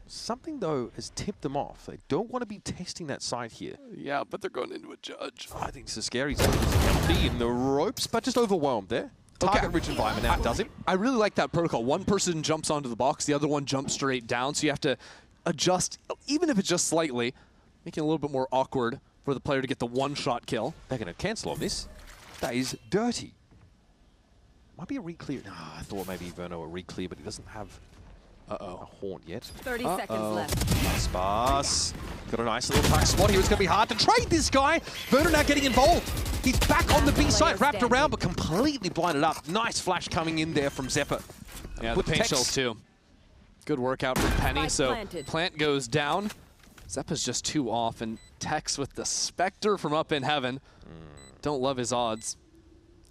Something, though, has tipped them off. They don't want to be testing that side here. Yeah, but they're going into a judge. I think this is scary. He's healthy in the ropes, but just overwhelmed there. Target-rich environment now does him. I really like that protocol. One person jumps onto the box, the other one jumps straight down, so you have to adjust, even if it's just slightly, making it a little bit more awkward for the player to get the one-shot kill. They're going to cancel on this. That is dirty. Might be a re-clear. No, I thought maybe Verno a re-clear, but he doesn't have a haunt yet. 30 seconds left. Sparse. Got a nice little tight spot here. It's going to be hard to trade this guy. Verno now getting involved. He's back on the B side, wrapped around, but completely blinded up. Nice flash coming in there from Zephyr. Yeah, the paint shells too. Good workout from Penny. So plant goes down. Zeppa's just too off, and Tex with the Spectre from up in heaven. Don't love his odds.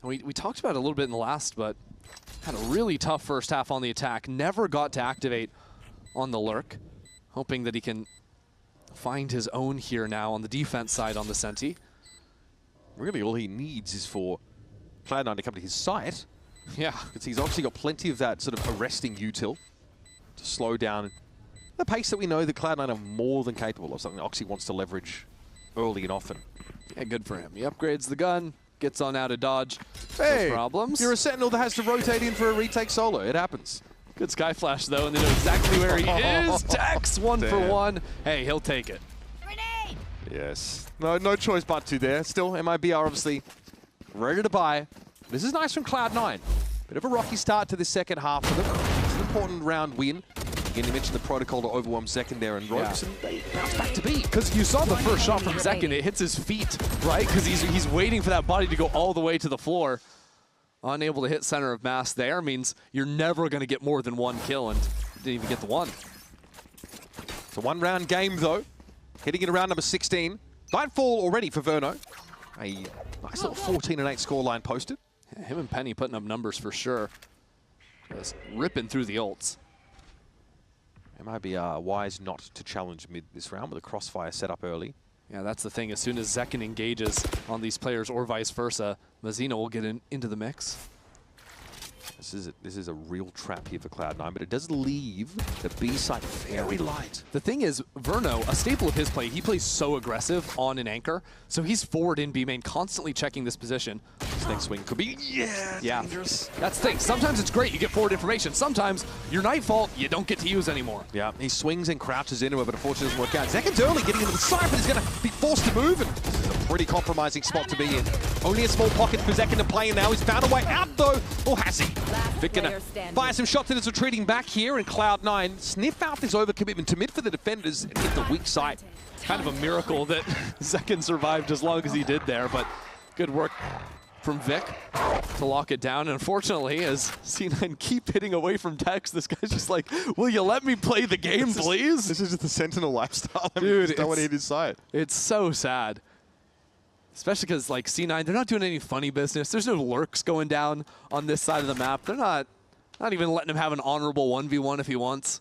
We talked about it a little bit in the last, but had a really tough first half on the attack. Never got to activate on the lurk. Hoping that he can find his own here now on the defense side on the Senti. Really, all he needs is for Cloud9 to come to his side. Yeah. Because he's obviously got plenty of that sort of arresting util to slow down the pace that we know that Cloud9 are more than capable of, something Oxy wants to leverage early and often. Yeah, good for him. He upgrades the gun, gets on out of dodge. Hey, no problems. You're a Sentinel that has to rotate in for a retake solo. It happens. Good Sky Flash, though, and they know exactly where he is. Tex, one for one. Hey, he'll take it. Grenade! Yes. No choice but to there. Still, MIBR obviously Ready to buy. This is nice from Cloud9. Bit of a rocky start to the second half for them. It's an important round win. Again, you mentioned the protocol to overwhelm Zekin there and ropes, and they bounce back to B. Because you saw the first shot from Zekin, it hits his feet, right? Because he's waiting for that body to go all the way to the floor. Unable to hit center of mass there means you're never going to get more than one kill, and didn't even get the one. It's a one-round game, though. Hitting in round number 16. Nightfall already for Verno. A nice little 14-8 scoreline posted. Yeah, him and Penny putting up numbers for sure. Just ripping through the ults. MIBR wise not to challenge mid this round with a crossfire set up early. Yeah, that's the thing. As soon as Zekin engages on these players or vice versa, Mazina will get into the mix. This is a real trap here for Cloud9, but it does leave the B side very light. The thing is, Verno, a staple of his play, he plays so aggressive on an anchor, so he's forward in B main, constantly checking this position. This next swing could be, dangerous. That's the thing. Sometimes it's great, you get forward information. Sometimes your Nightfall, you don't get to use anymore. Yeah, he swings and crouches into it, but unfortunately it doesn't work out. Zekin's early getting into the side, but he's going to be forced to move, and this is a pretty compromising spot to be in. Only a small pocket for Zekin to play in now. He's found a way out, though. Or has he? Vic gonna fire some shots and is retreating back here, and Cloud9 sniff out this overcommitment to mid for the defenders and hit the weak side. Kind of a miracle that Zekin survived as long as he did there, but good work from Vic to lock it down. And unfortunately, as C9 keep hitting away from Tex, this guy's just like, will you let me play the game, please? This is just the Sentinel lifestyle. I mean, Dude, just don't want to hit his side. It's so sad. Especially because, like, C9, they're not doing any funny business. There's no lurks going down on this side of the map. They're not even letting him have an honorable 1v1 if he wants.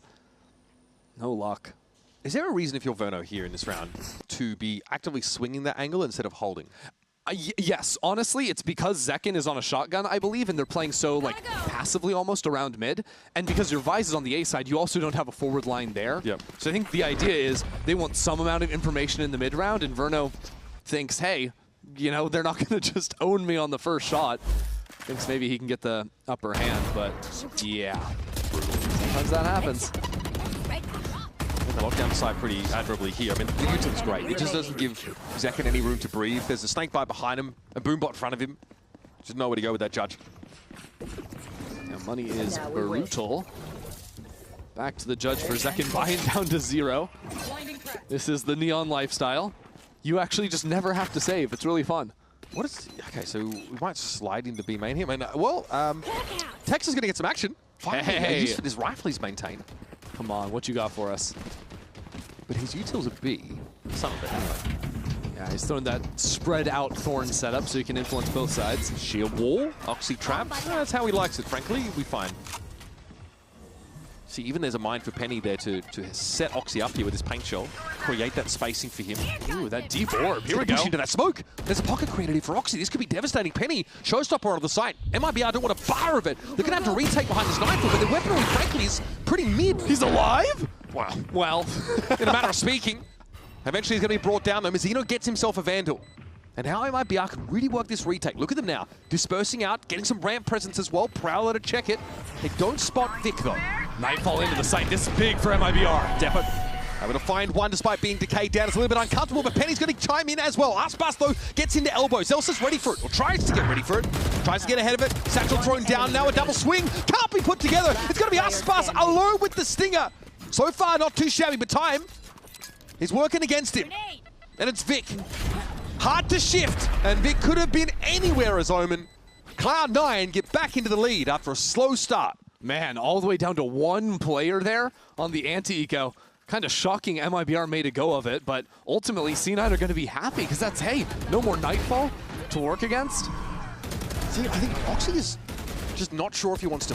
No luck. Is there a reason, if you're Verno here in this round, to be actively swinging that angle instead of holding? Yes, honestly, it's because Zekin is on a shotgun, I believe, and they're playing so, like, passively almost around mid. And because your Vise is on the A side, you also don't have a forward line there. Yep. So I think the idea is they want some amount of information in the mid round, and Verno thinks, hey, you know, they're not going to just own me on the first shot. Thinks maybe he can get the upper hand, but yeah. Sometimes that happens. They lock down the side pretty admirably here. I mean, the util's great. It just doesn't give Zekken any room to breathe. There's a snake bite behind him, a boombot in front of him. Just nowhere to go with that judge. Now money is brutal. Back to the judge for Zekken, buying down to 0. This is the Neon lifestyle. You actually just never have to save. It's really fun. What is... Okay, so we might slide into B main here. I mean, well, Tex is going to get some action. Finally, a use for this rifle he's maintained. Come on, what you got for us? But his util's a B. Some of it, anyway. Yeah, he's throwing that spread out Thorn setup so he can influence both sides. Shield wall, Oxy traps. That's how he likes it, frankly. We find. See, even there's a mind for Penny there to set Oxy up here with his paint shell, create that spacing for him. Ooh, that deep orb. Here we go. Push into that smoke. There's a pocket created here for Oxy. This could be devastating. Penny, showstopper on the site. MIBR don't want a bar of it. They're going to have to retake behind this knife, but their weaponry, frankly, is pretty mid. He's alive? Wow. Well, in a matter of speaking, eventually he's going to be brought down, though. Mazzino gets himself a Vandal. And how MIBR can really work this retake. Look at them now. Dispersing out, getting some ramp presence as well. Prowler to check it. They don't spot Vic, though. Nightfall into the site. This is big for MIBR. Depot able to find one despite being decayed down. It's a little bit uncomfortable, but Penny's going to chime in as well. Aspas, though, gets into elbows. Zelsa's ready for it, or tries to get ready for it. Tries to get ahead of it. Satchel thrown down. Now a double swing. Can't be put together. It's going to be Aspas alone with the stinger. So far, not too shabby, but time is working against him. And it's Vic. Hard to shift, and Vic could have been anywhere as Omen. Cloud9 get back into the lead after a slow start. Man, all the way down to 1 player there on the anti-eco. Kind of shocking MIBR made a go of it, but ultimately C9 are going to be happy because that's, hey, no more Nightfall to work against. See, I think Oxy is just not sure if he wants to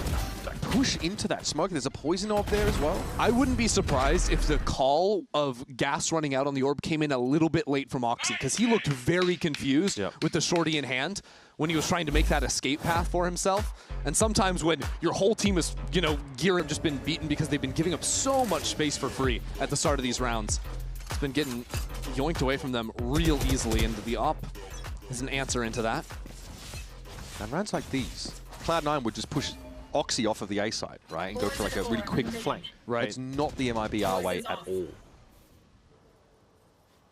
push into that smoke. There's a poison orb there as well. I wouldn't be surprised if the call of gas running out on the orb came in a little bit late from Oxy because he looked very confused with the shorty in hand when he was trying to make that escape path for himself. And sometimes when your whole team is, you know, gearing up, just been beaten because they've been giving up so much space for free at the start of these rounds. It's been getting yoinked away from them real easily, and the op is an answer into that. And rounds like these, Cloud9 would just push Oxy off of the A side, right, and go for like a really quick flank. Right. It's not the MIBR way at all.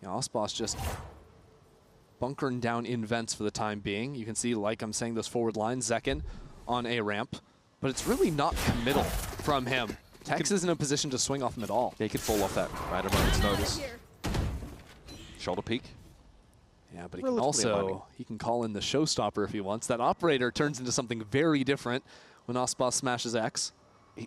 Yeah, Aspas just bunkering down in vents for the time being. You can see, like I'm saying, those forward lines, Zekken on A ramp, but it's really not committal from him. Tex isn't in a position to swing off him at all. Yeah, he could fall off that right at a moment's notice. Shoulder peek. Yeah, but he can also, he can call in the showstopper if he wants. That operator turns into something very different when Aspas smashes X.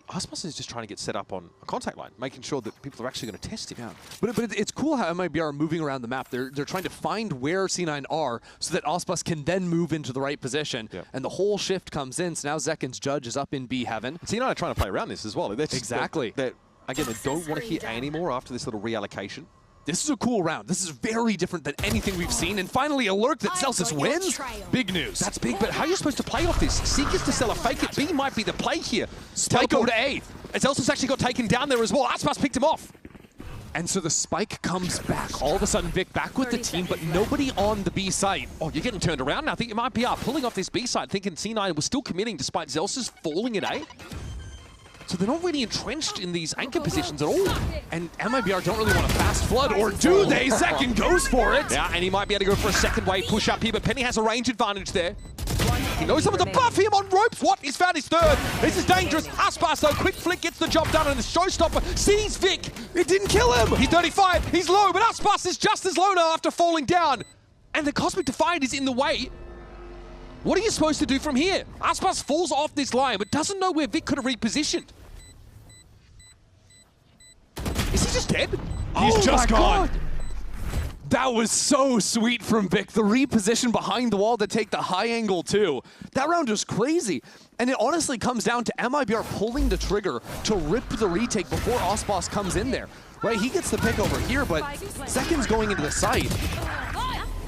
Aspas is just trying to get set up on a contact line, making sure that people are actually going to test him. Yeah. But it's cool how MIBR are moving around the map. They're trying to find where C9 are so that Aspas can then move into the right position. Yeah. And the whole shift comes in, so now Zekken's judge is up in B heaven. C9 are trying to play around this as well. Exactly. Again, they don't want to hit A anymore after this little reallocation. This is a cool round. This is very different than anything we've seen. And finally, a lurk that Celsius wins. Big news. That's big, but how are you supposed to play off this? Seekers to sell a fake it. B might be the play here. Spike over to A. And Celsius actually got taken down there as well. Aspas picked him off. And so the spike comes back. All of a sudden, Vic back with the team, but nobody on the B side. Oh, you're getting turned around now. I think it might be pulling off this B side, thinking C9 was still committing despite Zelsa's falling at A. So they're not really entrenched in these anchor positions at all. And MIBR don't really want to fast flood, or do they? Zekken goes for it. Yeah, and he might be able to go for a second wave push up here, but Penny has a range advantage there. He knows someone's to buff him on ropes. What? He's found his third. This is dangerous. Aspas, though, quick flick gets the job done, and the showstopper sees Vic. It didn't kill him. He's 35. He's low, but Aspas is just as low now after falling down. And the Cosmic Defiant is in the way. What are you supposed to do from here? Aspas falls off this line, but doesn't know where Vic could have repositioned. Is he just dead? He's just gone. God. That was so sweet from Vic. The reposition behind the wall to take the high angle too. That round was crazy. And it honestly comes down to MIBR pulling the trigger to rip the retake before Aspas comes in there. Right, he gets the pick over here, but Zekken's going into the site.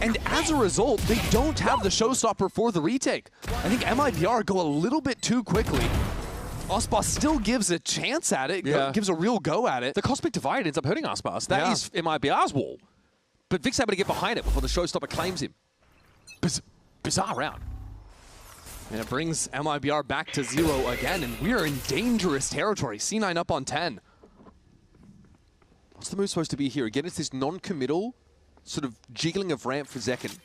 And as a result, they don't have the showstopper for the retake. I think MIBR go a little bit too quickly. Aspas still gives a chance at it, gives a real go at it. The Cosmic Divide ends up hurting Aspas. That is MIBR's wall. But Vic's able to get behind it before the showstopper claims him. Bizarre round. And it brings MIBR back to 0 again, and we are in dangerous territory. C9 up on 10. What's the move supposed to be here? Again, it's this non-committal sort of jiggling of ramp for Zekken.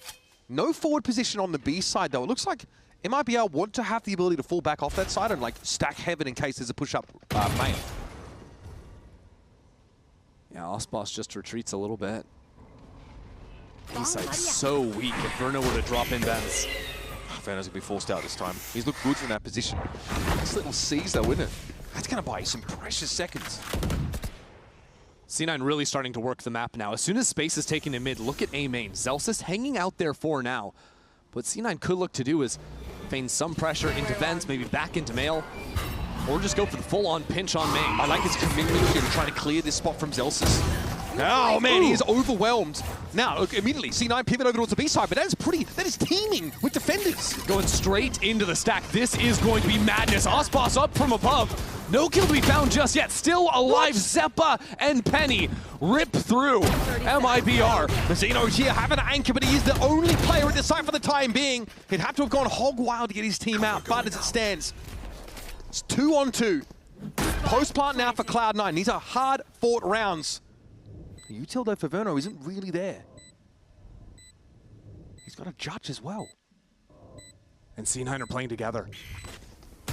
No forward position on the B side, though. It looks like MIBR want to have the ability to fall back off that side and like stack heaven in case there's a push-up main. Yeah, Osboss just retreats a little bit. B-side's so weak if Verno were to drop in Benz. Verno's going to be forced out this time. He's looked good from that position. Nice little C's though, isn't it? That's going to buy you some precious seconds. C9 really starting to work the map now. As soon as space is taken in mid, look at A main. Zelsis hanging out there for now. What C9 could look to do is feign some pressure into Benz, maybe back into Mail, or just go for the full-on pinch on main. I like his commitment here to try to clear this spot from Zelsis. Oh man, he is overwhelmed. Now, look, immediately, C9 pivot over towards the B side, but that is teeming with defenders. Going straight into the stack. This is going to be madness. Osboss up from above. No kill to be found just yet. Still alive. Zeppa and Penny rip through MIBR. Mazzino's here having an anchor, but he is the only player at the site for the time being. He'd have to have gone hog wild to get his team out, but as it stands, it's 2-on-2. Post plant now for Cloud9. These are hard-fought rounds. The util though for Verno isn't really there. He's got a judge as well. And C9 are playing together.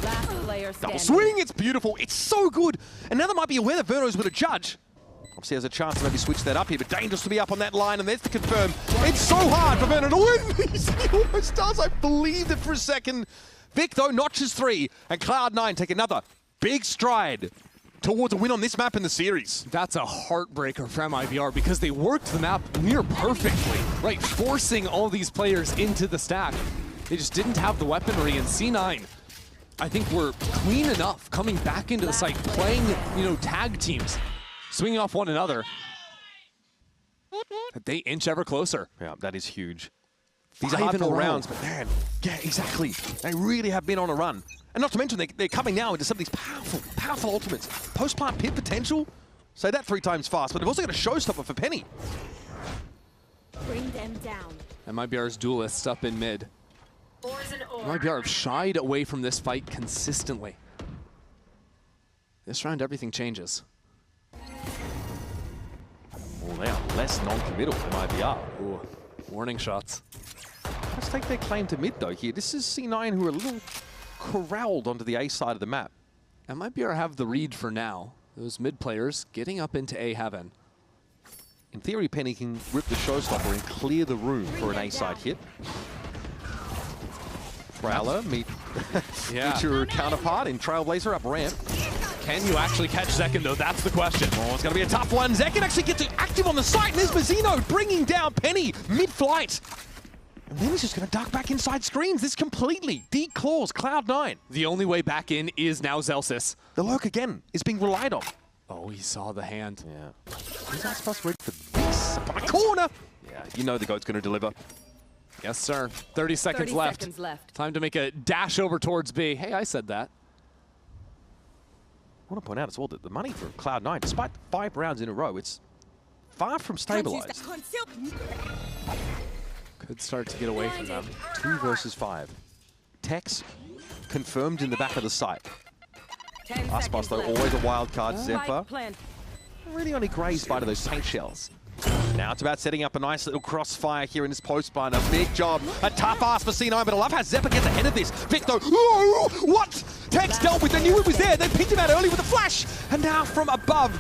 Last player Double standing. swing, it's beautiful. It's so good. And now there might be aware that Verno's with a judge. Obviously has a chance to maybe switch that up here, but dangerous to be up on that line, and there's to confirm. It's so hard for Verno to win. He almost does. I believed it for a second. Vic, though, notches 3, and Cloud9 take another big stride towards a win on this map in the series. That's a heartbreaker for MIBR because they worked the map near perfectly, right? Forcing all these players into the stack. They just didn't have the weaponry, and C9, I think, were clean enough coming back into the site, playing, tag teams, swinging off one another, that they inch ever closer. Yeah, that is huge. These are hard rounds, but man, yeah, exactly. They really have been on a run. And not to mention, they're coming now into some of these powerful, powerful ultimates. Post-plant pit potential, say that 3 times fast, but they've also got a showstopper for Penny. Bring them down. MIBR's duelists up in mid. MIBR have shied away from this fight consistently. This round, everything changes. Well, they are less non-committal than MIBR. Ooh, warning shots. Let's take their claim to mid, though, here. This is C9 who are a little corralled onto the A side of the map. MIBR have the read for now. Those mid players getting up into A heaven. In theory, Penny can rip the showstopper and clear the room for an A side hit. Prowler meet your counterpart in Trailblazer up ramp. Can you actually catch Zekken, though? That's the question. Oh, it's going to be a tough one. Zekken actually gets active on the site, and there's Mazzino bringing down Penny mid-flight. And then he's just going to duck back inside screens. This completely declaws Cloud9. The only way back in is now Zelsis. The lurk again is being relied on. Oh, he saw the hand. Yeah. He's not supposed to read for this. Up on the corner. Yeah, you know the GOAT's going to deliver. Yes, sir. 30 seconds left. Time to make a dash over towards B. Hey, I said that. I want to point out as well that the money for Cloud9, despite 5 rounds in a row, it's far from stabilized. Could start to get away from them. 2 versus 5. Tex confirmed in the back of the site. Aspas, though, always a wild card. Zephyr really only grazed by those paint shells. Now it's about setting up a nice little crossfire here in this post line. A big job. A tough ask for C9, but I love how Zephyr gets ahead of this. Vic, though, whoa, what? Tex dealt with, they knew it was there. They picked him out early with a flash. And now from above,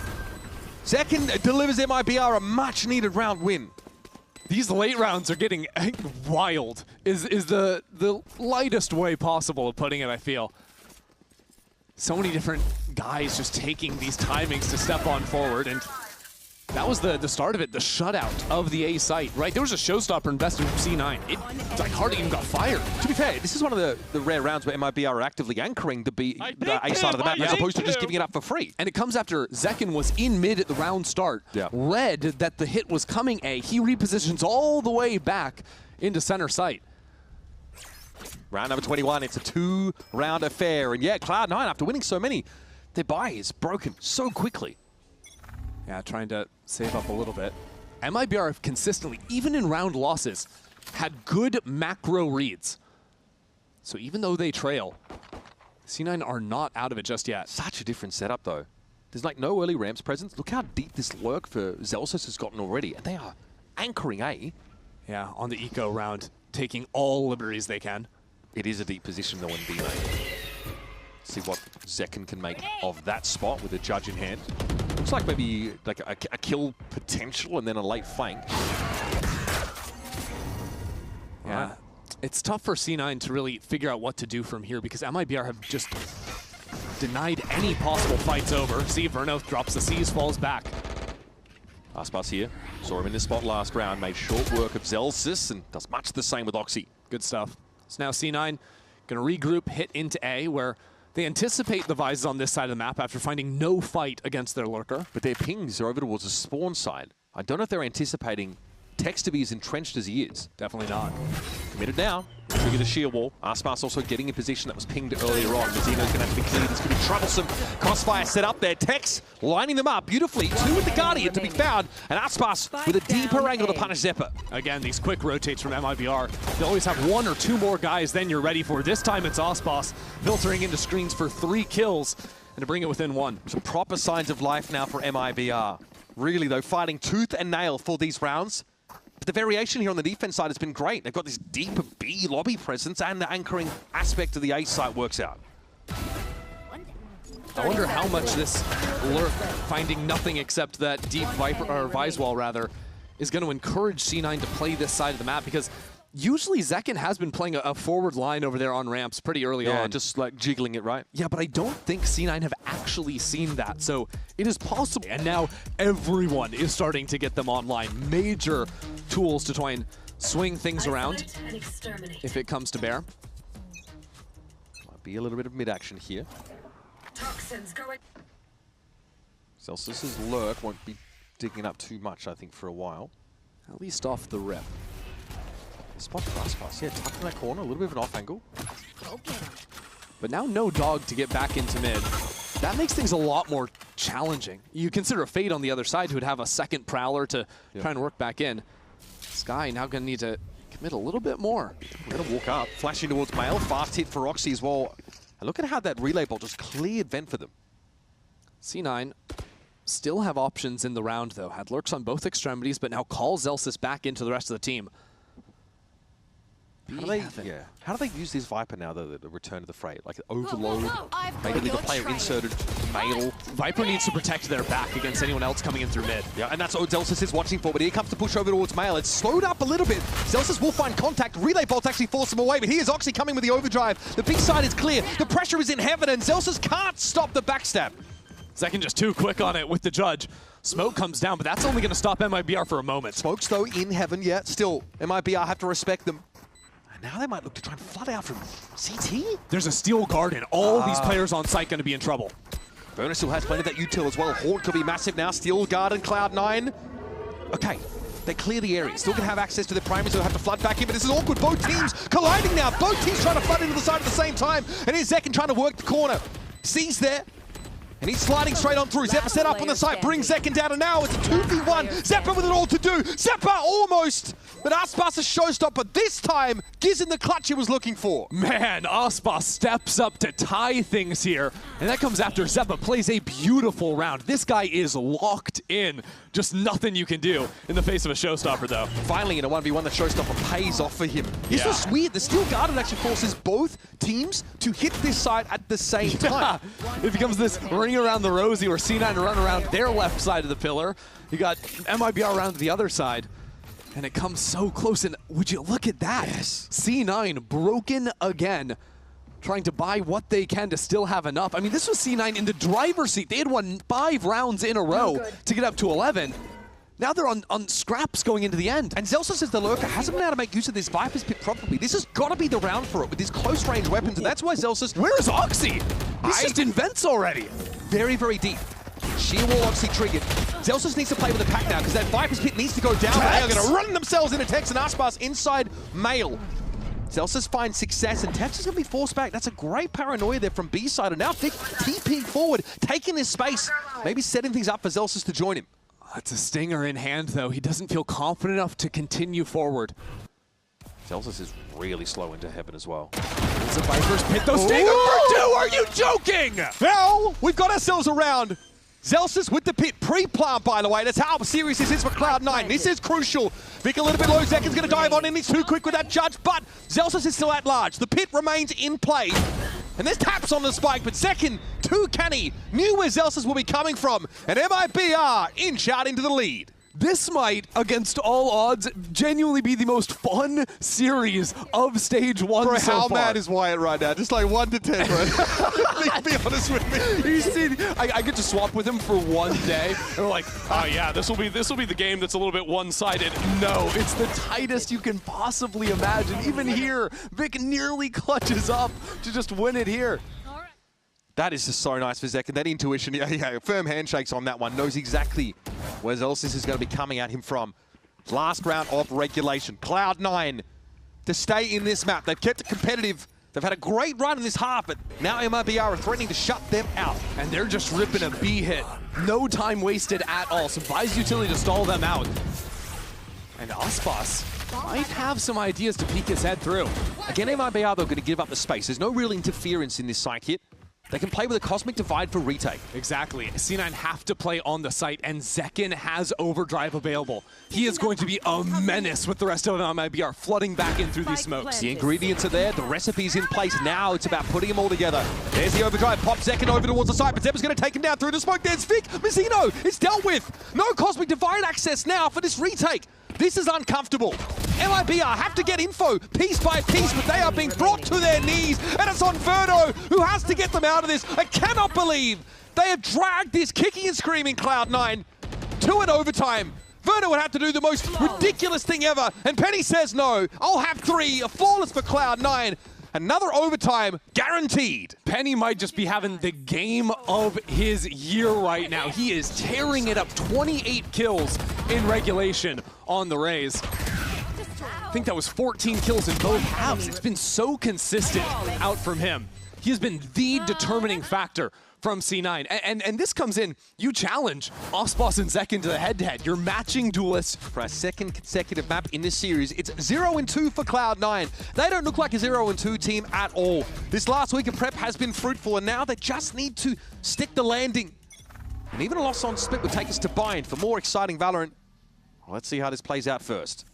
Zekken delivers MIBR a much-needed round win. These late rounds are getting wild, is the lightest way possible of putting it, I feel. So many different guys just taking these timings to step on forward, and that was the start of it, the shutout of the A site, right? There was a showstopper invested from C9. It's like hardly even got fired. To be fair, this is one of the rare rounds where MIBR are actively anchoring the A side of the map as opposed to just giving it up for free. And it comes after Zekken was in mid at the round start, read that the hit was coming A. He repositions all the way back into center site. Round number 21, it's a 2-round affair. And yeah, Cloud9, after winning so many, their buy is broken so quickly. Yeah, trying to save up a little bit. MIBR have consistently, even in round losses, had good macro reads. So even though they trail, C9 are not out of it just yet. Such a different setup, though. There's like no early ramps presence. Look how deep this lurk for Zelsis has gotten already. And they are anchoring A. Yeah, on the eco round, taking all liberties they can. It is a deep position though in B lane. See what Zekken can make of that spot with a judge in hand. Looks like maybe like a kill potential and then a late flank. Yeah, Right. It's tough for C9 to really figure out what to do from here because MIBR have just denied any possible fights over. See, Verno drops the C's, falls back. Aspas here. Saw him in this spot last round, made short work of Zelsis and does much the same with Oxy. Good stuff. So now C9 going to regroup, hit into A, where they anticipate the Vises on this side of the map after finding no fight against their lurker. But their pings are over towards the spawn side. I don't know if they're anticipating Tex to be as entrenched as he is. Definitely not. Committed now. Trigger the sheer wall. Aspas also getting a position that was pinged earlier on. Mazino's going to have to be cleared. It's going to be troublesome. Crossfire set up there. Tex lining them up beautifully. Two with the Guardian to be found. And Aspas with a deeper angle to punish Zephyr. Again, these quick rotates from MIBR. They always have one or two more guys than you're ready for. This time it's Aspas filtering into screens for 3 kills and to bring it within 1. Some proper signs of life now for MIBR. Really, though, fighting tooth and nail for these rounds. But the variation here on the defense side has been great. They've got this deeper B lobby presence and the anchoring aspect of the A site works out. I wonder how much this lurk, finding nothing except that deep Viper, or Vise wall rather, is going to encourage C9 to play this side of the map because usually Zekken has been playing a forward line over there on ramps pretty early on. Just like jiggling it, right? Yeah, but I don't think C9 have actually seen that, so it is possible. And now everyone is starting to get them online. Major tools to try and swing things around if it comes to bear. Might be a little bit of mid-action here. Zelsis' lurk won't be digging up too much, I think, for a while. At least off the rip. Spot for Aspas, yeah, tucked in that corner, a little bit of an off angle. But now no dog to get back into mid. That makes things a lot more challenging. You consider a Fade on the other side who would have a second Prowler to try and work back in. Sky now going to need to commit a little bit more. We're going to walk up, flashing towards Mail, fast hit for Roxy as well. And look at how that relay ball just cleared vent for them. C9 still have options in the round though. Had lurks on both extremities, but now calls Zelsis back into the rest of the team. How do they use this Viper now, though, the return to the fray? Like, overload, maybe leave a player inserted, Mail. Viper needs to protect their back against anyone else coming in through mid. Yeah, and that's what Zelsis is watching for, but here comes the push over towards Mail. It's slowed up a little bit. Zelsis will find contact. Relay bolts actually force him away, but here's Oxy coming with the overdrive. The big side is clear. The pressure is in heaven, and Zelsis can't stop the backstab. Zekken just too quick on it with the judge. Smoke comes down, but that's only going to stop MIBR for a moment. Smoke's, though, in heaven, yet still, MIBR have to respect them. Now they might look to try and flood out from CT. There's a steel garden. All these players on site going to be in trouble. Burner still has plenty of that util as well. Horde could be massive now. Steel garden, Cloud9. Okay, they clear the area. Still going to have access to the primary, so they'll have to flood back in. But this is awkward. Both teams colliding now. Both teams trying to flood into the side at the same time. And here's Zekken trying to work the corner. C's there. And he's sliding straight on through. Zephyr set up on the site, brings Zekken down, and now it's a 2v1. Zephyr with it all to do. Zephyr almost, but Aspas a showstopper. This time, gives him the clutch he was looking for. Man, Aspas steps up to tie things here. And that comes after Zephyr plays a beautiful round. This guy is locked in. Just nothing you can do in the face of a showstopper, though. Finally, in a 1v1, the showstopper pays off for him. This was weird. The Steel Garden actually forces both teams to hit this side at the same time. It becomes this ring around the rosy where C9 run around their left side of the pillar. You got MIBR around the other side. And it comes so close, and would you look at that? Yes. C9 broken again, trying to buy what they can to still have enough. I mean, this was C9 in the driver's seat. They had won 5 rounds in a row to get up to 11. Now they're on scraps going into the end. And Zelsis as the lurker hasn't been able to make use of this Viper's Pit properly. This has got to be the round for it with these close-range weapons, and that's why Zelsis... Where's Oxy? He's just in vents already. Very, very deep. Sheer wall Oxy triggered. Zelsis needs to play with the pack now because that Viper's Pit needs to go down. They are going to run themselves into Tex and Aspas inside Mail. Zelsis finds success, and Tex is going to be forced back. That's a great paranoia there from B side, and now Vic TPing forward, taking this space, maybe setting things up for Zelsis to join him. That's a stinger in hand, though. He doesn't feel confident enough to continue forward. Zelsis is really slow into heaven as well. It's a Viper's Pit, though. Stinger for 2! Are you joking? Now, we've got ourselves a round. Zelsis with the pit. Pre-plant, by the way. That's how serious this is for Cloud9. This is crucial. Vic a little bit low. Zekin's going to dive on in. He's too quick with that judge, but Zelsis is still at large. The pit remains in play. And there's taps on the spike, but Zekin, too canny, knew where Zelsis will be coming from. And MIBR inch out into the lead. This might, against all odds, genuinely be the most fun series of Stage 1 Bro, so how far. mad is Wyatt right now? Just like 1 to 10, bro. be honest with me. You see, I get to swap with him for one day. And we're like, oh yeah, this will be the game that's a little bit one-sided. No, it's the tightest you can possibly imagine. Even here, Vic nearly clutches up to just win it here. That is just so nice for Zek, and that intuition, yeah, firm handshakes on that one, knows exactly where Zelsis is going to be coming at him from. Last round of regulation. Cloud9 to stay in this map. They've kept it competitive. They've had a great run in this half, but now MIBR are threatening to shut them out. And they're just ripping a B hit. No time wasted at all. So buys utility to stall them out. And Aspas might have some ideas to peek his head through. Again, MIBR, though, going to give up the space. There's no real interference in this site hit. They can play with a Cosmic Divide for retake. Exactly. C9 have to play on the site, and Zekin has Overdrive available. He is going to be a menace with the rest of MIBR, flooding back in through these smokes. The ingredients are there, the recipe's in place. Now it's about putting them all together. There's the Overdrive, pop Zekin over towards the site, but Zeb's going to take him down through the smoke. There's Vic, Mizzino, it's dealt with. No Cosmic Divide access now for this retake. This is uncomfortable. MIBR have to get info piece by piece, but they are being brought to their knees, and it's on Verno, who has to get them out of this. I cannot believe they have dragged this kicking and screaming Cloud9 to an overtime. Verno would have to do the most ridiculous thing ever, and Penny says no. I'll have 3, a flawless for Cloud9. Another overtime guaranteed. Penny might just be having the game of his year right now. He is tearing it up. 28 kills in regulation on the Rays. I think that was 14 kills in both halves. It's been so consistent out from him. He has been the determining factor from C9. And this comes in, you challenge Aspas and Zekin to the head-to-head. You're matching duelists. For a second consecutive map in this series, it's 0-2 for Cloud9. They don't look like a 0-2 team at all. This last week of prep has been fruitful, and now they just need to stick the landing. And even a loss on split would take us to Bind for more exciting Valorant. Well, let's see how this plays out first.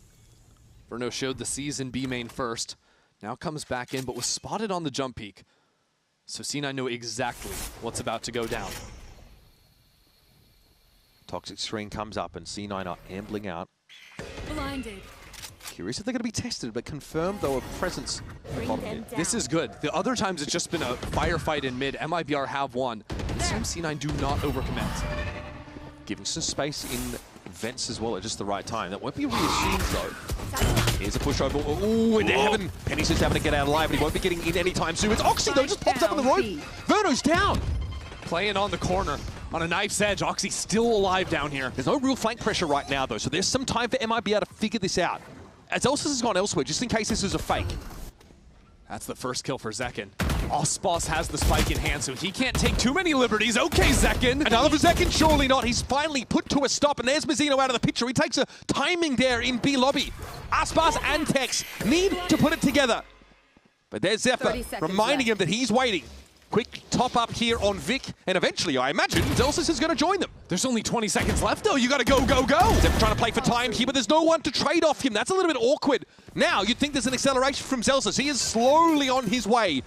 Verno showed the season B main first. Now comes back in, but was spotted on the jump peak. So C9 know exactly what's about to go down. Toxic screen comes up and C9 are ambling out. Blinded. Curious if they're going to be tested, but confirmed though a presence. This is good. The other times it's just been a firefight in mid. MIBR have won. This time C9 do not overcommit. Giving some space in vents as well at just the right time. That won't be reassumed though. Here's a push over. Ooh, into heaven. Penny's just having to get out alive, but he won't be getting in anytime soon. It's Oxy though, just pops up on the rope. Verno's down. Playing on the corner. On a knife's edge, Oxy still alive down here. There's no real flank pressure right now though, so there's some time for MIBR to figure this out. As Zelsis has gone elsewhere, just in case this is a fake. That's the first kill for Zekin. Aspas has the spike in hand, so he can't take too many liberties. Okay, Zekin. Another for Zekin, surely not. He's finally put to a stop, and there's Mizzino out of the picture. He takes a timing there in B lobby. Aspas and Tex need to put it together. But there's Zephyr reminding him that he's waiting. Quick top up here on Vic, and eventually, I imagine, Zelsis is going to join them. There's only 20 seconds left, though. You got to go, go, go. Zephyr trying to play for time here, but there's no one to trade off him. That's a little bit awkward. Now, you'd think there's an acceleration from Zelsis. He is slowly on his way.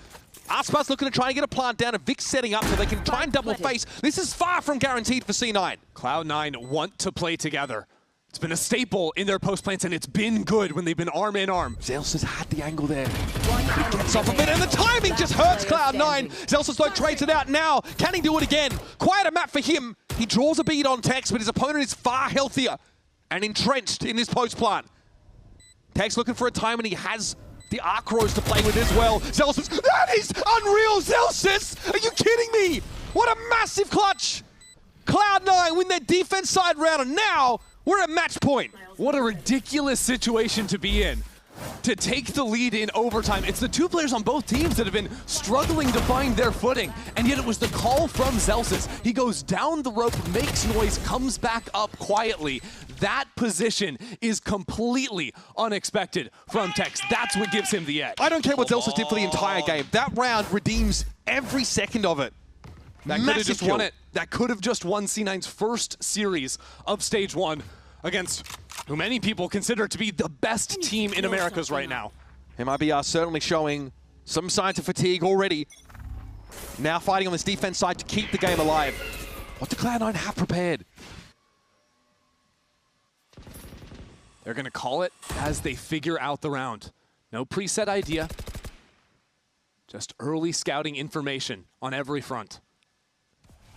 Aspas looking to try and get a plant down, and Vic's setting up so they can try and double face. This is far from guaranteed for C9. Cloud9 want to play together. It's been a staple in their post plants, and it's been good when they've been arm in arm. Zelsis had the angle there. He gets off a bit, and the timing just hurts Cloud9. Zelsis though trades it out now. Can he do it again? Quite a map for him. He draws a bead on Tex, but his opponent is far healthier and entrenched in this post plant. Tex looking for a time, and he has the Arc Rose to play with as well. Zelsis, that is unreal, Zelsis! Are you kidding me? What a massive clutch! Cloud9 win their defense side round, and now we're at match point. What a ridiculous situation to be in. To take the lead in overtime. It's the two players on both teams that have been struggling to find their footing, and yet it was the call from Zelsis. He goes down the rope, makes noise, comes back up quietly. That position is completely unexpected from Tex. That's what gives him the edge. I don't care what Zelsis did for the entire game. That round redeems every second of it. That could have just won it. that could have just won C9's first series of Stage 1 against who many people consider to be the best team in Americas right now. MIBR certainly showing some signs of fatigue already. Now fighting on this defense side to keep the game alive. What do Cloud9 have prepared? They're going to call it as they figure out the round. No preset idea. Just early scouting information on every front.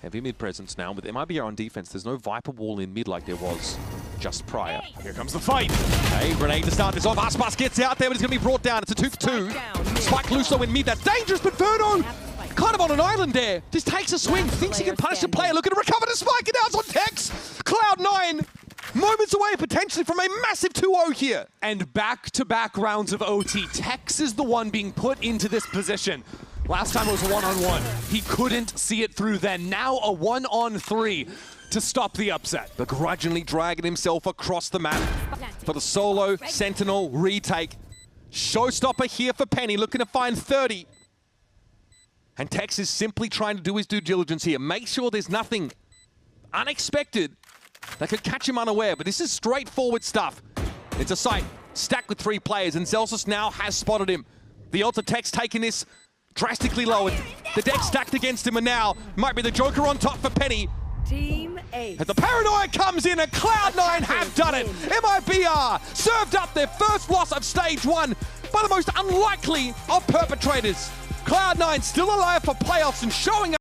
Heavy mid presence now with MIBR on defense. There's no Viper wall in mid like there was just prior. Here comes the fight. Hey, grenade to start this off. Aspas gets out there, but it's going to be brought down. It's a 2-for-2. Spike Luso in mid. That's dangerous, but Verno kind of on an island there. Just takes a swing, thinks he can punish the player. Looking to recover the spike, and now it's on Tex. Cloud9 moments away potentially from a massive 2-0 here. And back-to-back rounds of OT. Tex is the one being put into this position. Last time it was a one-on-one. He couldn't see it through then. Now a 1-on-3 to stop the upset. Begrudgingly dragging himself across the map for the solo Sentinel retake. Showstopper here for Penny, looking to find 30. And Tex is simply trying to do his due diligence here. Make sure there's nothing unexpected that could catch him unaware, but this is straightforward stuff. It's a site stacked with 3 players, and Zelsus now has spotted him. The odds of Tex taking this drastically lowered. The deck stacked against him, and now might be the Joker on top for Penny. Team Ace. As the paranoia comes in, and Cloud9 have done it. MIBR served up their first loss of Stage 1 by the most unlikely of perpetrators. Cloud9 still alive for playoffs and showing